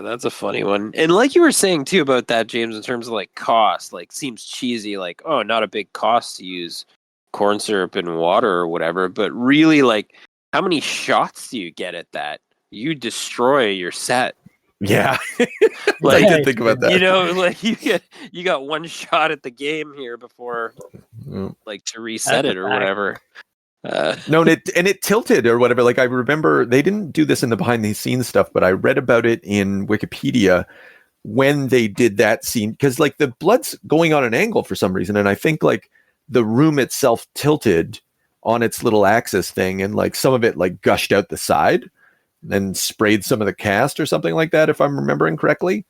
that's a funny one. And like you were saying too about that, James, in terms of like cost, like seems cheesy, like, oh, not a big cost to use corn syrup and water or whatever, but really, like, how many shots do you get at that? You destroy your set. Yeah. Like, I did think about that. You know, like you got one shot at the game here before like to reset it or whatever. No, and it tilted or whatever. Like I remember they didn't do this in the behind the scenes stuff, but I read about it in Wikipedia when they did that scene, because like the blood's going on an angle for some reason, and I think like the room itself tilted on its little axis thing, and like some of it like gushed out the side, and then sprayed some of the cast or something like that, if I'm remembering correctly.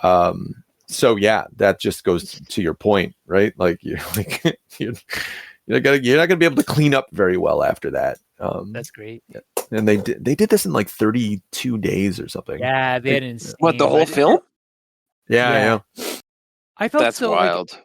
So yeah, that just goes to your point, right? Like you're like you're not gonna be able to clean up very well after that. That's great. And they did this in like 32 days or something. Yeah, they had an insane. What, the whole film? Yeah. I felt that's so wild. Like,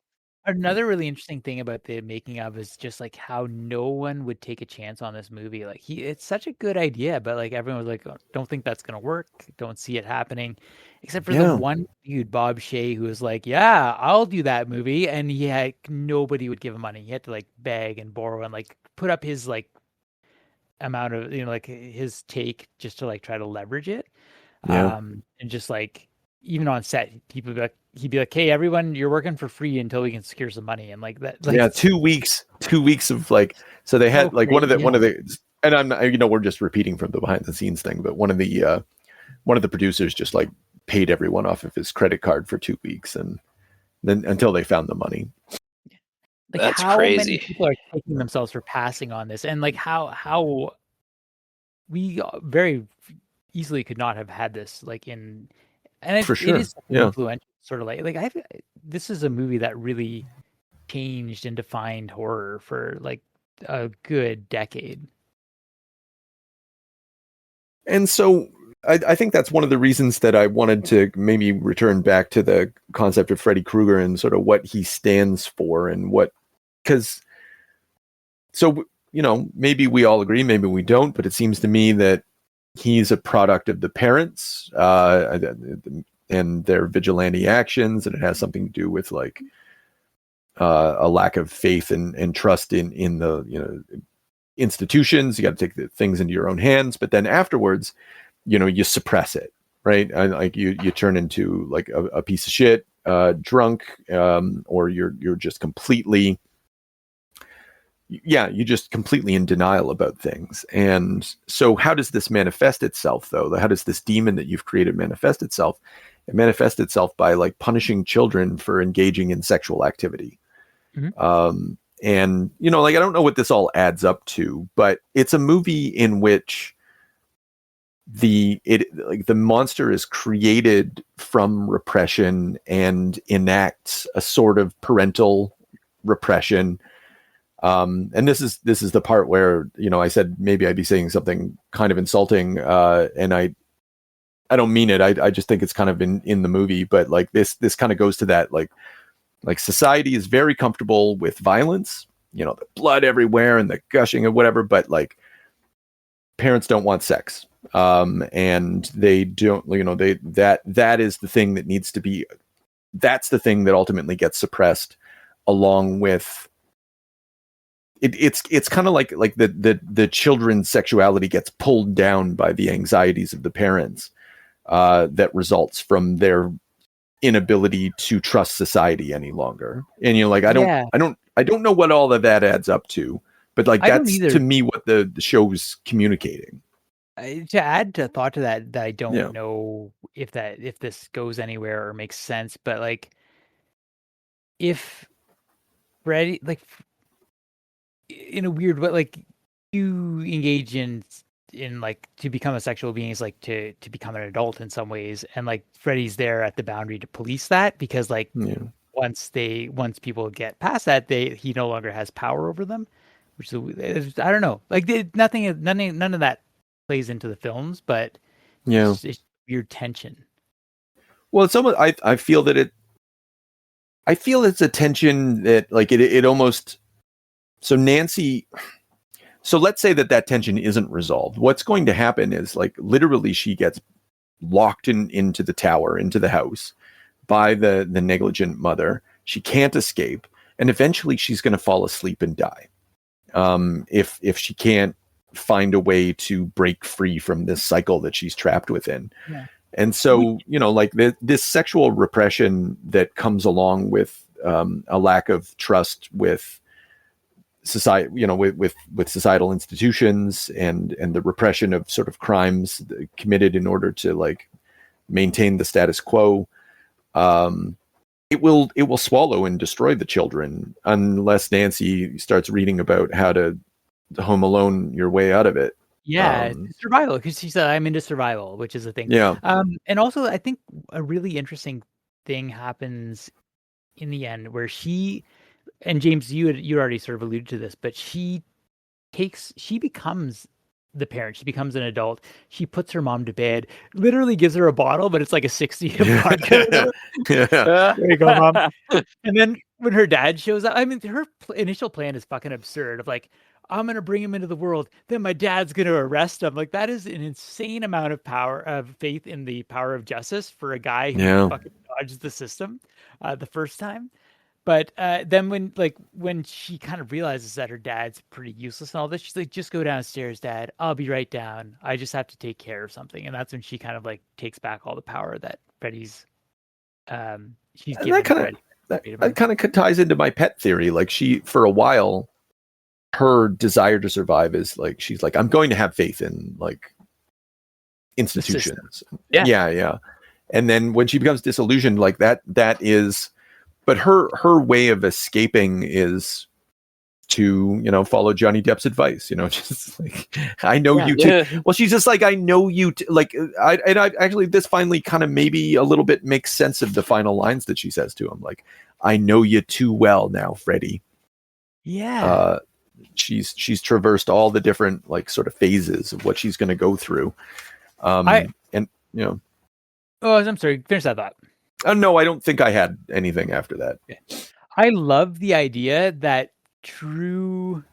another really interesting thing about the making of is just like how no one would take a chance on this movie. Like it's such a good idea, but like everyone was like, oh, don't think that's gonna work. Don't see it happening. Except for the one dude, Bob Shea, who was like, yeah, I'll do that movie. And nobody would give him money. He had to like beg and borrow and like put up his like amount of, like his take just to like try to leverage it. And just like, even on set, people be like, he'd be like, hey, everyone, you're working for free until we can secure some money. And like that. Like, 2 weeks of like, so they had like one of the, and I'm, we're just repeating from the behind the scenes thing, but one of the producers just like paid everyone off of his credit card for 2 weeks, and then until they found the money. Like, that's how crazy. many people are taking themselves for passing on this, and like how we very easily could not have had this like in, and for sure, it is influential, sort of like this is a movie that really changed and defined horror for like a good decade. And so I think that's one of the reasons that I wanted to maybe return back to the concept of Freddy Krueger and sort of what he stands for, and because maybe we all agree, maybe we don't, but it seems to me that he's a product of the parents and their vigilante actions, and it has something to do with like a lack of faith and trust in the institutions. You got to take the things into your own hands, but then afterwards, you suppress it, right? And like you turn into like a piece of shit, drunk, or you're just completely, you're just completely in denial about things. And so how does this manifest itself though? How does this demon that you've created manifest itself? It manifests itself by like punishing children for engaging in sexual activity. Mm-hmm. And like, I don't know what this all adds up to, but it's a movie in which the monster is created from repression and enacts a sort of parental repression. And this is the part where, I said maybe I'd be saying something kind of insulting, and I don't mean it. I just think it's kind of in the movie, but like this kind of goes to that, like society is very comfortable with violence, the blood everywhere and the gushing and whatever, but like parents don't want sex. And they don't, that is the thing that needs to be, that's the thing that ultimately gets suppressed, along with it's kind of like the children's sexuality gets pulled down by the anxieties of the parents that results from their inability to trust society any longer. And like I don't know what all of that adds up to, but like that's to me what the show's communicating. To add a thought to that I don't know if this goes anywhere or makes sense, but like if Freddy, like in a weird way, like you engage in like to become a sexual being is like to become an adult in some ways, and like Freddy's there at the boundary to police that, because like once people get past that, he no longer has power over them, which is I don't know, like none of that plays into the films, but it's weird tension. Well, it's almost I feel it's a tension that like it almost, so Nancy, so let's say that tension isn't resolved. What's going to happen is like literally she gets locked into the tower, into the house by the negligent mother. She can't escape, and eventually she's going to fall asleep and die. If she can't find a way to break free from this cycle that she's trapped within. Yeah. And so, like this sexual repression that comes along with a lack of trust with society, with societal institutions and the repression of sort of crimes committed in order to like maintain the status quo. It will swallow and destroy the children unless Nancy starts reading about how to Home Alone your way out of it. Yeah, survival, because she said I'm into survival, which is a thing. Yeah. And also I think a really interesting thing happens in the end where she, and James, you already sort of alluded to this, but she becomes the parent. She becomes an adult. She puts her mom to bed, literally gives her a bottle, but it's like a 60 vodka. There you go, mom. And then when her dad shows up, I mean, her initial plan is fucking absurd of like, I'm going to bring him into the world, then my dad's going to arrest him. Like, that is an insane amount of faith in the power of justice for a guy who fucking dodges the system the first time. But then when she kind of realizes that her dad's pretty useless and all this, she's like, just go downstairs, Dad. I'll be right down. I just have to take care of something. And that's when she kind of like takes back all the power that Freddy's she's given. That kind of ties into my pet theory. Like she, for a while, her desire to survive is like, she's like, I'm going to have faith in like institutions. Yeah. And then when she becomes disillusioned like that is, but her way of escaping is to, follow Johnny Depp's advice, just like, I know you too. Well, she's just like, I know you like, I actually, this finally kind of maybe a little bit makes sense of the final lines that she says to him. Like, I know you too well now, Freddy. Yeah. She's traversed all the different like sort of phases of what she's going to go through. Oh, I'm sorry. Finish that thought. No, I don't think I had anything after that. Okay. I love the idea that truly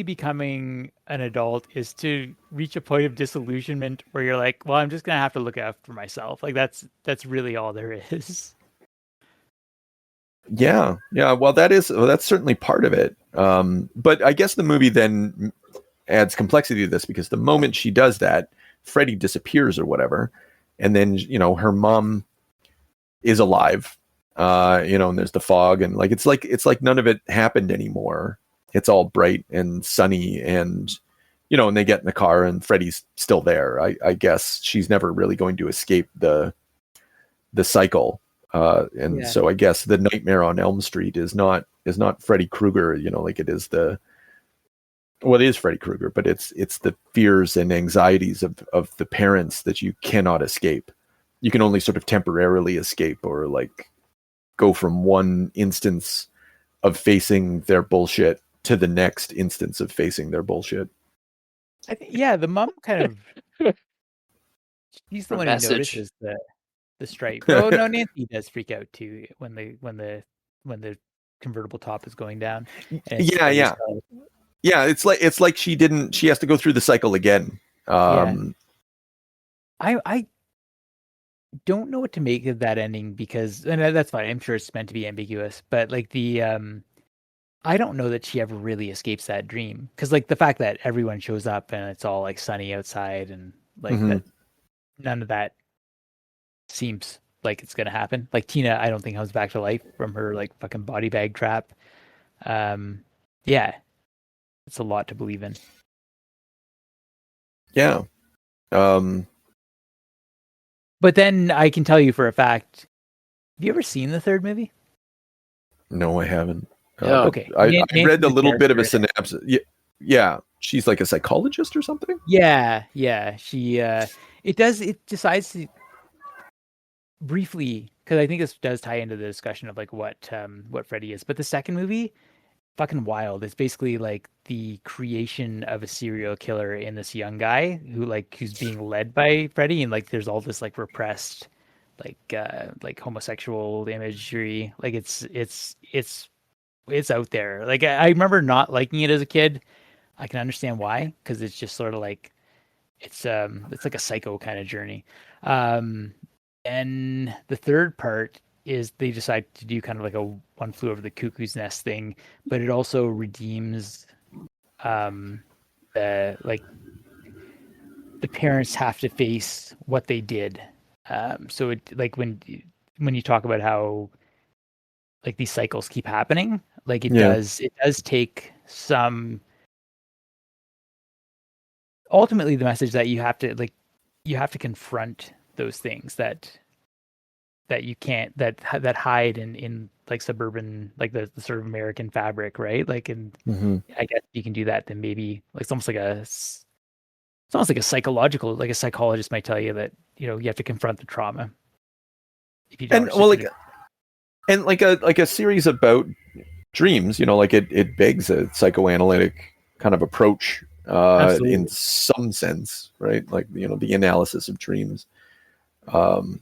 becoming an adult is to reach a point of disillusionment where you're like, well, I'm just going to have to look out for myself. Like that's really all there is. Yeah. Well, that's certainly part of it. But I guess the movie then adds complexity to this because the moment she does that, Freddy disappears or whatever. And then, her mom is alive, and there's the fog and like, it's like none of it happened anymore. It's all bright and sunny and, and they get in the car and Freddy's still there. I guess she's never really going to escape the cycle. So I guess the Nightmare on Elm Street is not Freddy Krueger, like it is it is Freddy Krueger, but it's the fears and anxieties of the parents that you cannot escape. You can only sort of temporarily escape or like go from one instance of facing their bullshit to the next instance of facing their bullshit. I think, the mom kind of, she's the one who notices the stripe. Oh no, Nancy does freak out too when the convertible top is going down. Yeah. It's like she has to go through the cycle again. I don't know what to make of that ending because, and that's fine. I'm sure it's meant to be ambiguous, but like the I don't know that she ever really escapes that dream, because like the fact that everyone shows up and it's all like sunny outside and like Mhm. that, none of that seems like it's gonna happen. Like Tina, I don't think comes back to life from her like fucking body bag trap. Yeah, it's a lot to believe in. Yeah. Um, But then I can tell you for a fact, have you ever seen the third movie? no, I haven't. Yeah. Okay, I Nancy's read a the little bit of a character. synopsis. Yeah, yeah, she's like a psychologist or something. Yeah. It decides to briefly, because I think this does tie into the discussion of like what Freddy is. But the second movie, fucking wild. It's basically like the creation of a serial killer in this young guy who's being led by Freddy, and like there's all this like repressed like homosexual imagery. Like it's out there. Like I remember not liking it as a kid. I can understand why, because it's just sort of like it's like a psycho kind of journey. Um and the third part is they decide to do kind of like a one flew over the cuckoo's nest thing, but it also redeems um the like the parents have to face what they did. So it like when you talk about how like these cycles keep happening, like Yeah. it does take some, ultimately the message that you have to confront those things that you can't that hide in like suburban, like the sort of American fabric, right? Like, and Hmm. I guess you can do that, then maybe like it's almost like a psychological, like a psychologist might tell you that, you know, you have to confront the trauma if you don't. And It's well, just like, and like a series about dreams, you know, like it begs a psychoanalytic kind of approach in absolutely. some sense, right? Like, you know, the analysis of dreams. Um,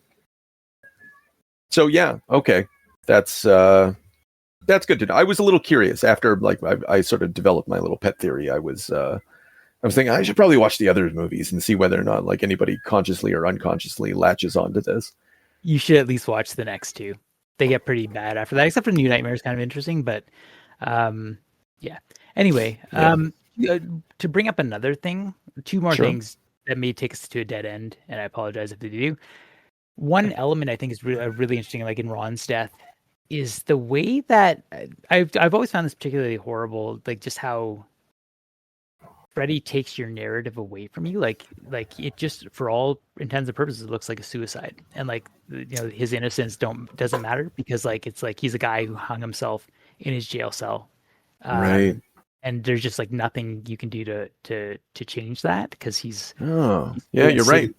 so yeah, okay, that's that's good to know. I was a little curious after like I sort of developed my little pet theory. I was thinking I should probably watch the other movies and see whether or not like anybody consciously or unconsciously latches onto this. You should at least watch the next two. They get pretty bad after that, except for New Nightmare is kind of interesting, but um, yeah. Anyway, Yeah, uh, to bring up another thing, two more sure. things that may take us to a dead end, and I apologize if they do. One element I think is really interesting, like in Ron's death, is the way that I've always found this particularly horrible, like just how Freddy takes your narrative away from you. Like it just, for all intents and purposes, it looks like a suicide, and like you know his innocence doesn't matter, because like it's like he's a guy who hung himself in his jail cell, Right. and there's just like nothing you can do to change that, because Oh, he's yeah, so you're insidious. right.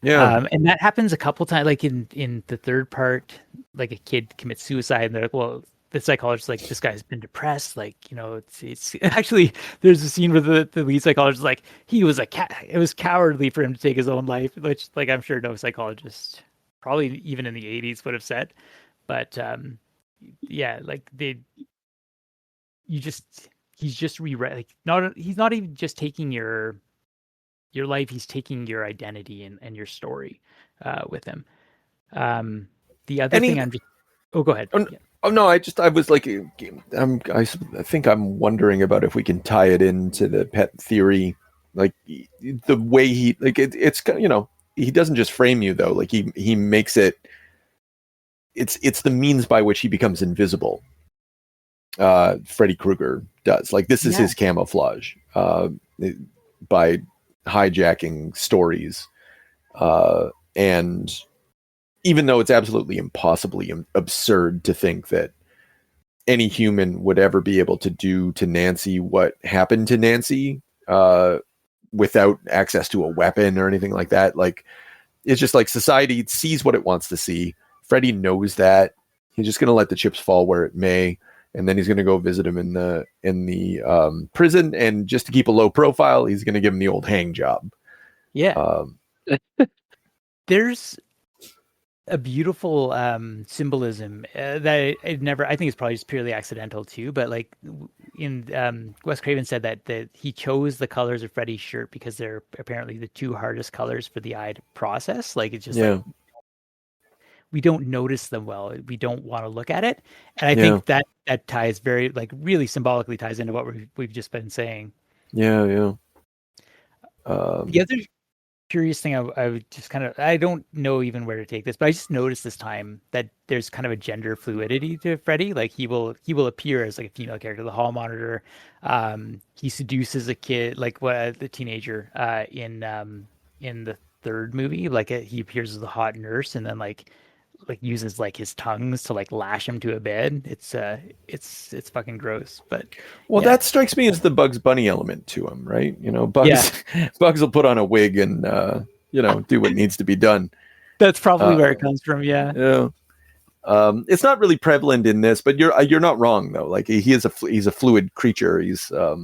Yeah. And that happens a couple times, like in the third part, like a kid commits suicide, and they're like, well, the psychologist's like, this guy's been depressed, like, you know, it's actually, there's a scene where the lead psychologist is like, he was it was cowardly for him to take his own life, which like I'm sure no psychologist, probably even in the 80s, would have said. But yeah, like you just he's just rewrite, like, not, he's not even just taking your life, he's taking your identity and your story with him. The other Any thing I'm just, oh, go ahead. oh, Yeah. oh no, I was like I think I'm wondering about if we can tie it into the pet theory, like the way he like it's you know, he doesn't just frame you though, like he makes it it's the means by which he becomes invisible. Freddy Krueger does. Like this is Yeah. his camouflage by hijacking stories, and even though it's absolutely impossibly absurd to think that any human would ever be able to do to Nancy what happened to Nancy without access to a weapon or anything like that, like it's just like society sees what it wants to see. Freddy knows that. He's just going to let the chips fall where it may, and then he's going to go visit him in the prison. And just to keep a low profile, he's going to give him the old hang job. Yeah. Um, There's a beautiful symbolism that it never, I think it's probably just purely accidental too, but like in Wes Craven said that he chose the colors of Freddy's shirt because they're apparently the two hardest colors for the eye to process. Like it's just like yeah, we don't notice them well. We don't want to look at it. And I think that ties very, like, really symbolically ties into what we've just been saying. Yeah. The other curious thing I would just kind of, I don't know even where to take this, but I just noticed this time that there's kind of a gender fluidity to Freddy. Like he will appear as like a female character, the hall monitor. He seduces a kid, like the teenager in the third movie. Like he appears as a hot nurse, and then like uses like his tongues to like lash him to a bed. It's fucking gross. But that strikes me as the Bugs Bunny element to him, right? You know, Bugs will put on a wig and do what needs to be done. That's probably where it comes from. Yeah. It's not really prevalent in this, but you're not wrong though. Like he's a fluid creature. He's a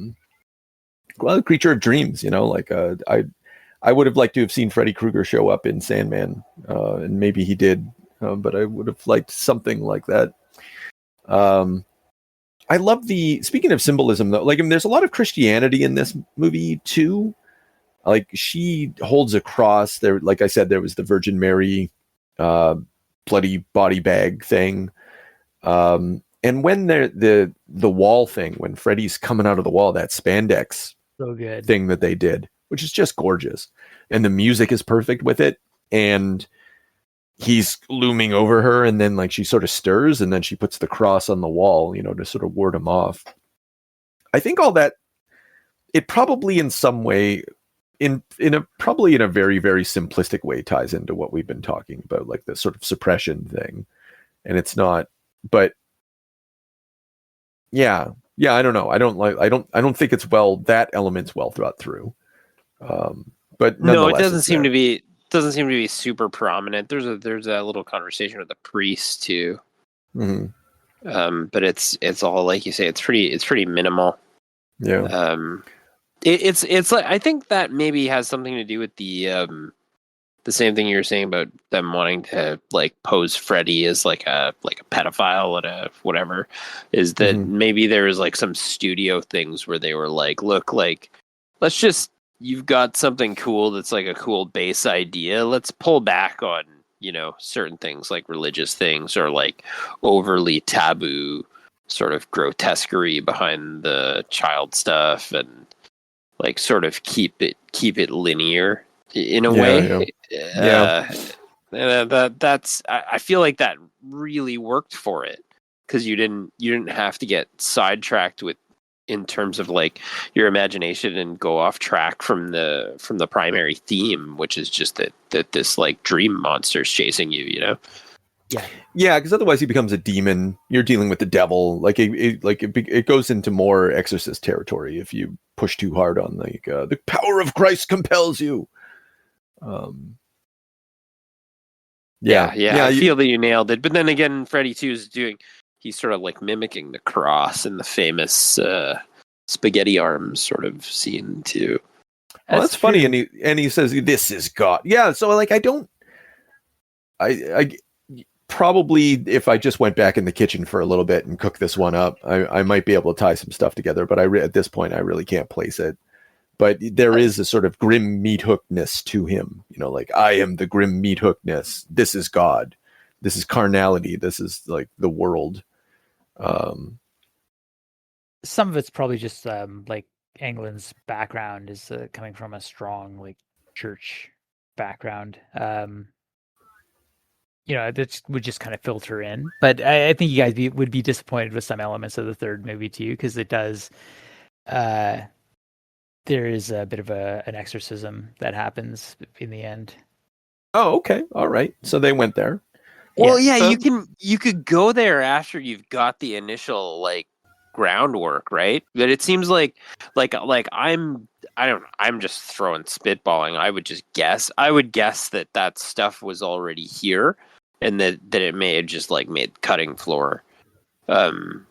creature of dreams. You know, like I would have liked to have seen Freddy Krueger show up in Sandman, and maybe he did. But I would have liked something like that. I love speaking of symbolism though, like, I mean, there's a lot of Christianity in this movie too. Like she holds a cross there. Like I said, there was the Virgin Mary, bloody body bag thing. And when the wall thing, when Freddy's coming out of the wall, that spandex so good thing that they did, which is just gorgeous. And the music is perfect with it. And he's looming over her, and then like she sort of stirs, and then she puts the cross on the wall, you know, to sort of ward him off. I think all that, it probably in some way, probably in a very, very simplistic way, ties into what we've been talking about, like the sort of suppression thing. And it's not, but yeah, I don't know. I don't think it's that element's well thought through. But no, it doesn't seem to be. Doesn't seem to be super prominent. There's a little conversation with the priest too, but it's all, like you say, it's pretty minimal. Yeah. It's like, I think that maybe has something to do with the same thing you were saying about them wanting to like pose Freddy as like a pedophile and a whatever, is that maybe there was like some studio things where they were like, look, like you've got something cool that's like a cool base idea. Let's pull back on, you know, certain things like religious things or like overly taboo sort of grotesquerie behind the child stuff, and like sort of keep it linear in a way. That's I feel like that really worked for it, because you didn't have to get sidetracked in terms of like your imagination and go off track from the primary theme, which is just that this like dream monster's chasing you, you know? Yeah, because otherwise he becomes a demon. You're dealing with the devil. Like it goes into more Exorcist territory if you push too hard on like the power of Christ compels you. I feel that you nailed it. But then again, Freddy 2 is he's sort of like mimicking the cross in the famous spaghetti arms sort of scene too. Well, that's funny, and he says, "This is God." Yeah, so like I probably, if I just went back in the kitchen for a little bit and cooked this one up, I might be able to tie some stuff together. But at this point, I really can't place it. But there is a sort of grim meat hookness to him. You know, like, I am the grim meat hookness. This is God. This is carnality. This is like the world. Some of it's probably just like England's background is coming from a strong like church background. You know, that would just kind of filter in. But I think you guys would be disappointed with some elements of the third movie too, because it does. There is a bit of an exorcism that happens in the end. Oh, okay, all right. So they went there. Well, yeah, you could go there after you've got the initial like groundwork, right? But it seems like I'm just throwing spitballing. I would guess that stuff was already here, and that it may have just like made cutting floor to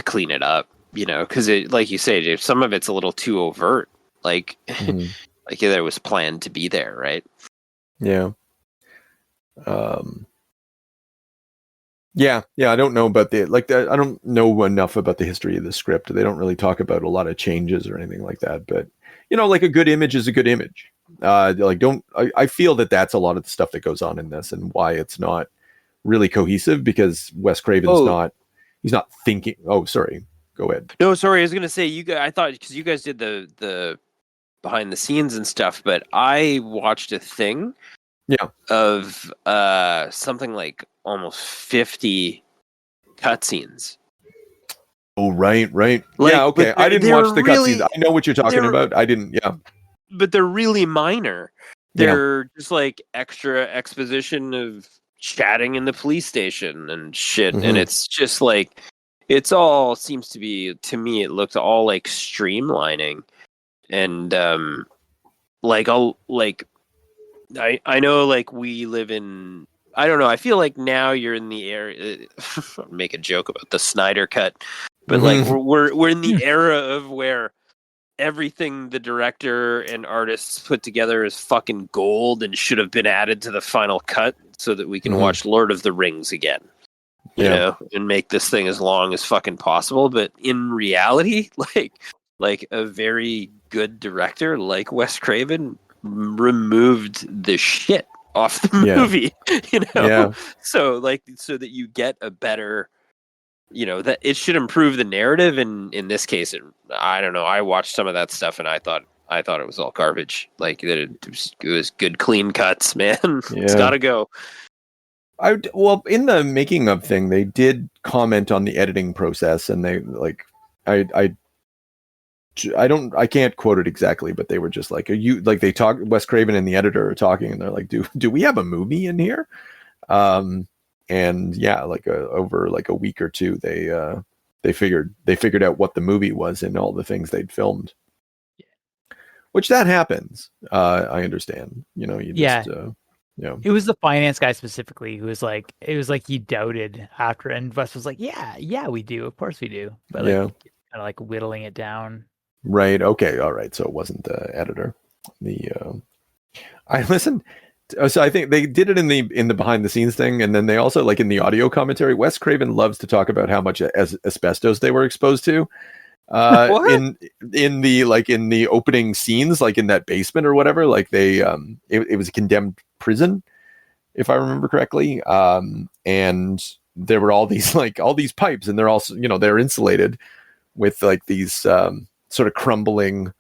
clean it up, you know, because it, like you say, some of it's a little too overt, like like it was planned to be there, right? Yeah. Yeah, I don't know about I don't know enough about the history of the script. They don't really talk about a lot of changes or anything like that. But, you know, like, a good image is a good image. I feel that that's a lot of the stuff that goes on in this and why it's not really cohesive, because Wes Craven's he's not thinking. Oh, sorry. Go ahead. No, sorry. I was gonna say you guys. I thought because you guys did the behind the scenes and stuff, but I watched a thing. Yeah. Of something like almost 50 cutscenes. Oh, right. Like, yeah, okay. I didn't watch the really, cutscenes. I know what you're talking about. I didn't. Yeah. But they're really minor. They're just like extra exposition of chatting in the police station and shit, and it's just like it's all seems to be, to me, it looked all like streamlining, and I know, like, we live in, I don't know, I feel like now you're in the area, make a joke about the Snyder Cut, but like we're in the era of where everything the director and artists put together is fucking gold and should have been added to the final cut so that we can watch Lord of the Rings again, you know, and make this thing as long as fucking possible. But in reality, like a very good director like Wes Craven removed the shit off the movie, you know, so that you get a better, you know, that it should improve the narrative. And in this case, I don't know, I watched some of that stuff and I thought it was all garbage. Like that it was good, clean cuts, man. It's gotta go. Well, in the making of thing, they did comment on the editing process, and they I can't quote it exactly, but they were just like, they talk, Wes Craven and the editor are talking, and they're like, do we have a movie in here? And yeah, over like a week or two, they figured out what the movie was and all the things they'd filmed. Which that happens. I understand. You know, it was the finance guy specifically who was like, it was like he doubted after, and Wes was like, yeah, we do, of course we do, but like kind of like whittling it down. Right. Okay. All right. So it wasn't the editor. I listened. So I think they did it in the behind the scenes thing, and then they also, like, in the audio commentary, Wes Craven loves to talk about how much asbestos they were exposed to. in the opening scenes, like in that basement or whatever, like they it was a condemned prison, if I remember correctly. And there were all these pipes, and they're also, you know, they're insulated with like these sort of crumbling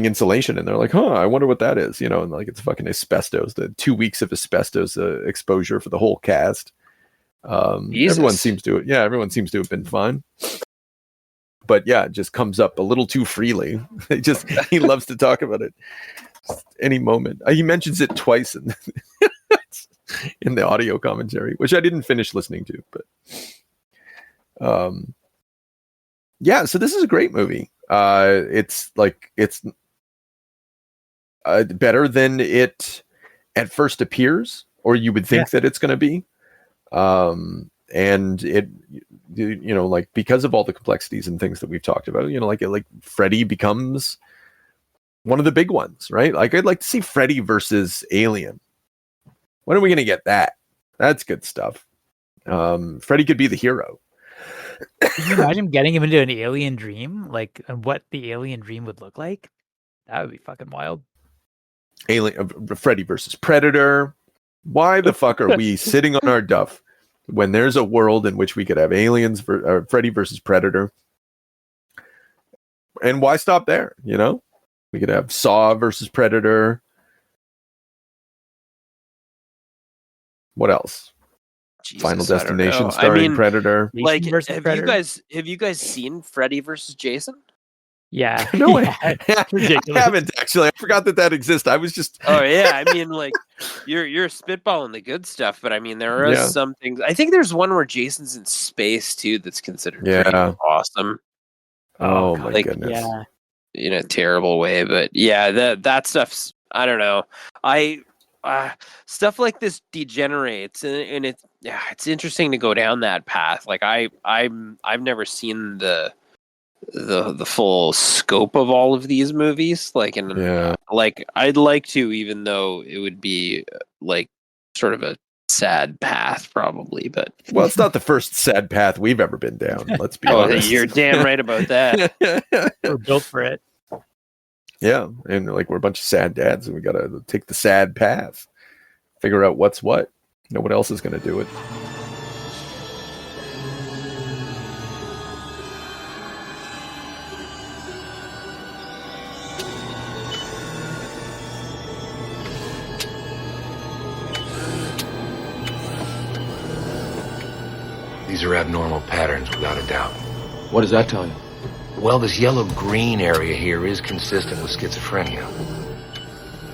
insulation, and they're like, I wonder what that is, you know, and like it's fucking asbestos, the 2 weeks of asbestos exposure for the whole cast. Everyone seems to have been fine, but yeah, it just comes up a little too freely. He loves to talk about it any moment. He mentions it twice in the audio commentary, which I didn't finish listening to, but yeah, so this is a great movie. It's better than it at first appears, or you would think that it's going to be. And it, you know, like, because of all the complexities and things that we've talked about, you know, like Freddy becomes one of the big ones, right? Like, I'd like to see Freddy versus Alien. When are we going to get that? That's good stuff. Freddy could be the hero. Can you imagine getting him into an alien dream? Like, and what the alien dream would look like? That would be fucking wild. Freddy versus Predator. Why the fuck are we sitting on our duff when there's a world in which we could have aliens Freddy versus Predator? And why stop there? You know, we could have Saw versus Predator. What else? Jesus, Final Destination starring Predator. Like, have you guys seen Freddy versus Jason? Yeah. No, I haven't actually. I forgot that exists. I was just. Oh yeah, I mean, like, you're spitballing the good stuff, but I mean, there are some things. I think there's one where Jason's in space too that's considered pretty awesome. Oh my goodness. Yeah. In a terrible way, but yeah, that stuff's, I don't know. Stuff like this degenerates, and it's interesting to go down that path. Like I've never seen the full scope of all of these movies. Like, like I'd like to, even though it would be like sort of a sad path, probably. But well, it's not the first sad path we've ever been down. Let's be honest. You're damn right about that. We're built for it. Yeah, and like we're a bunch of sad dads, and we got to take the sad path, figure out what's what. No one else is going to do it. These are abnormal patterns, without a doubt. What does that tell you? Well, this yellow-green area here is consistent with schizophrenia.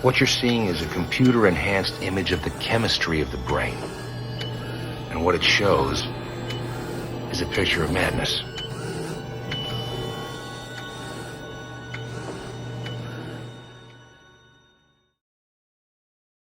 What you're seeing is a computer-enhanced image of the chemistry of the brain. And what it shows is a picture of madness.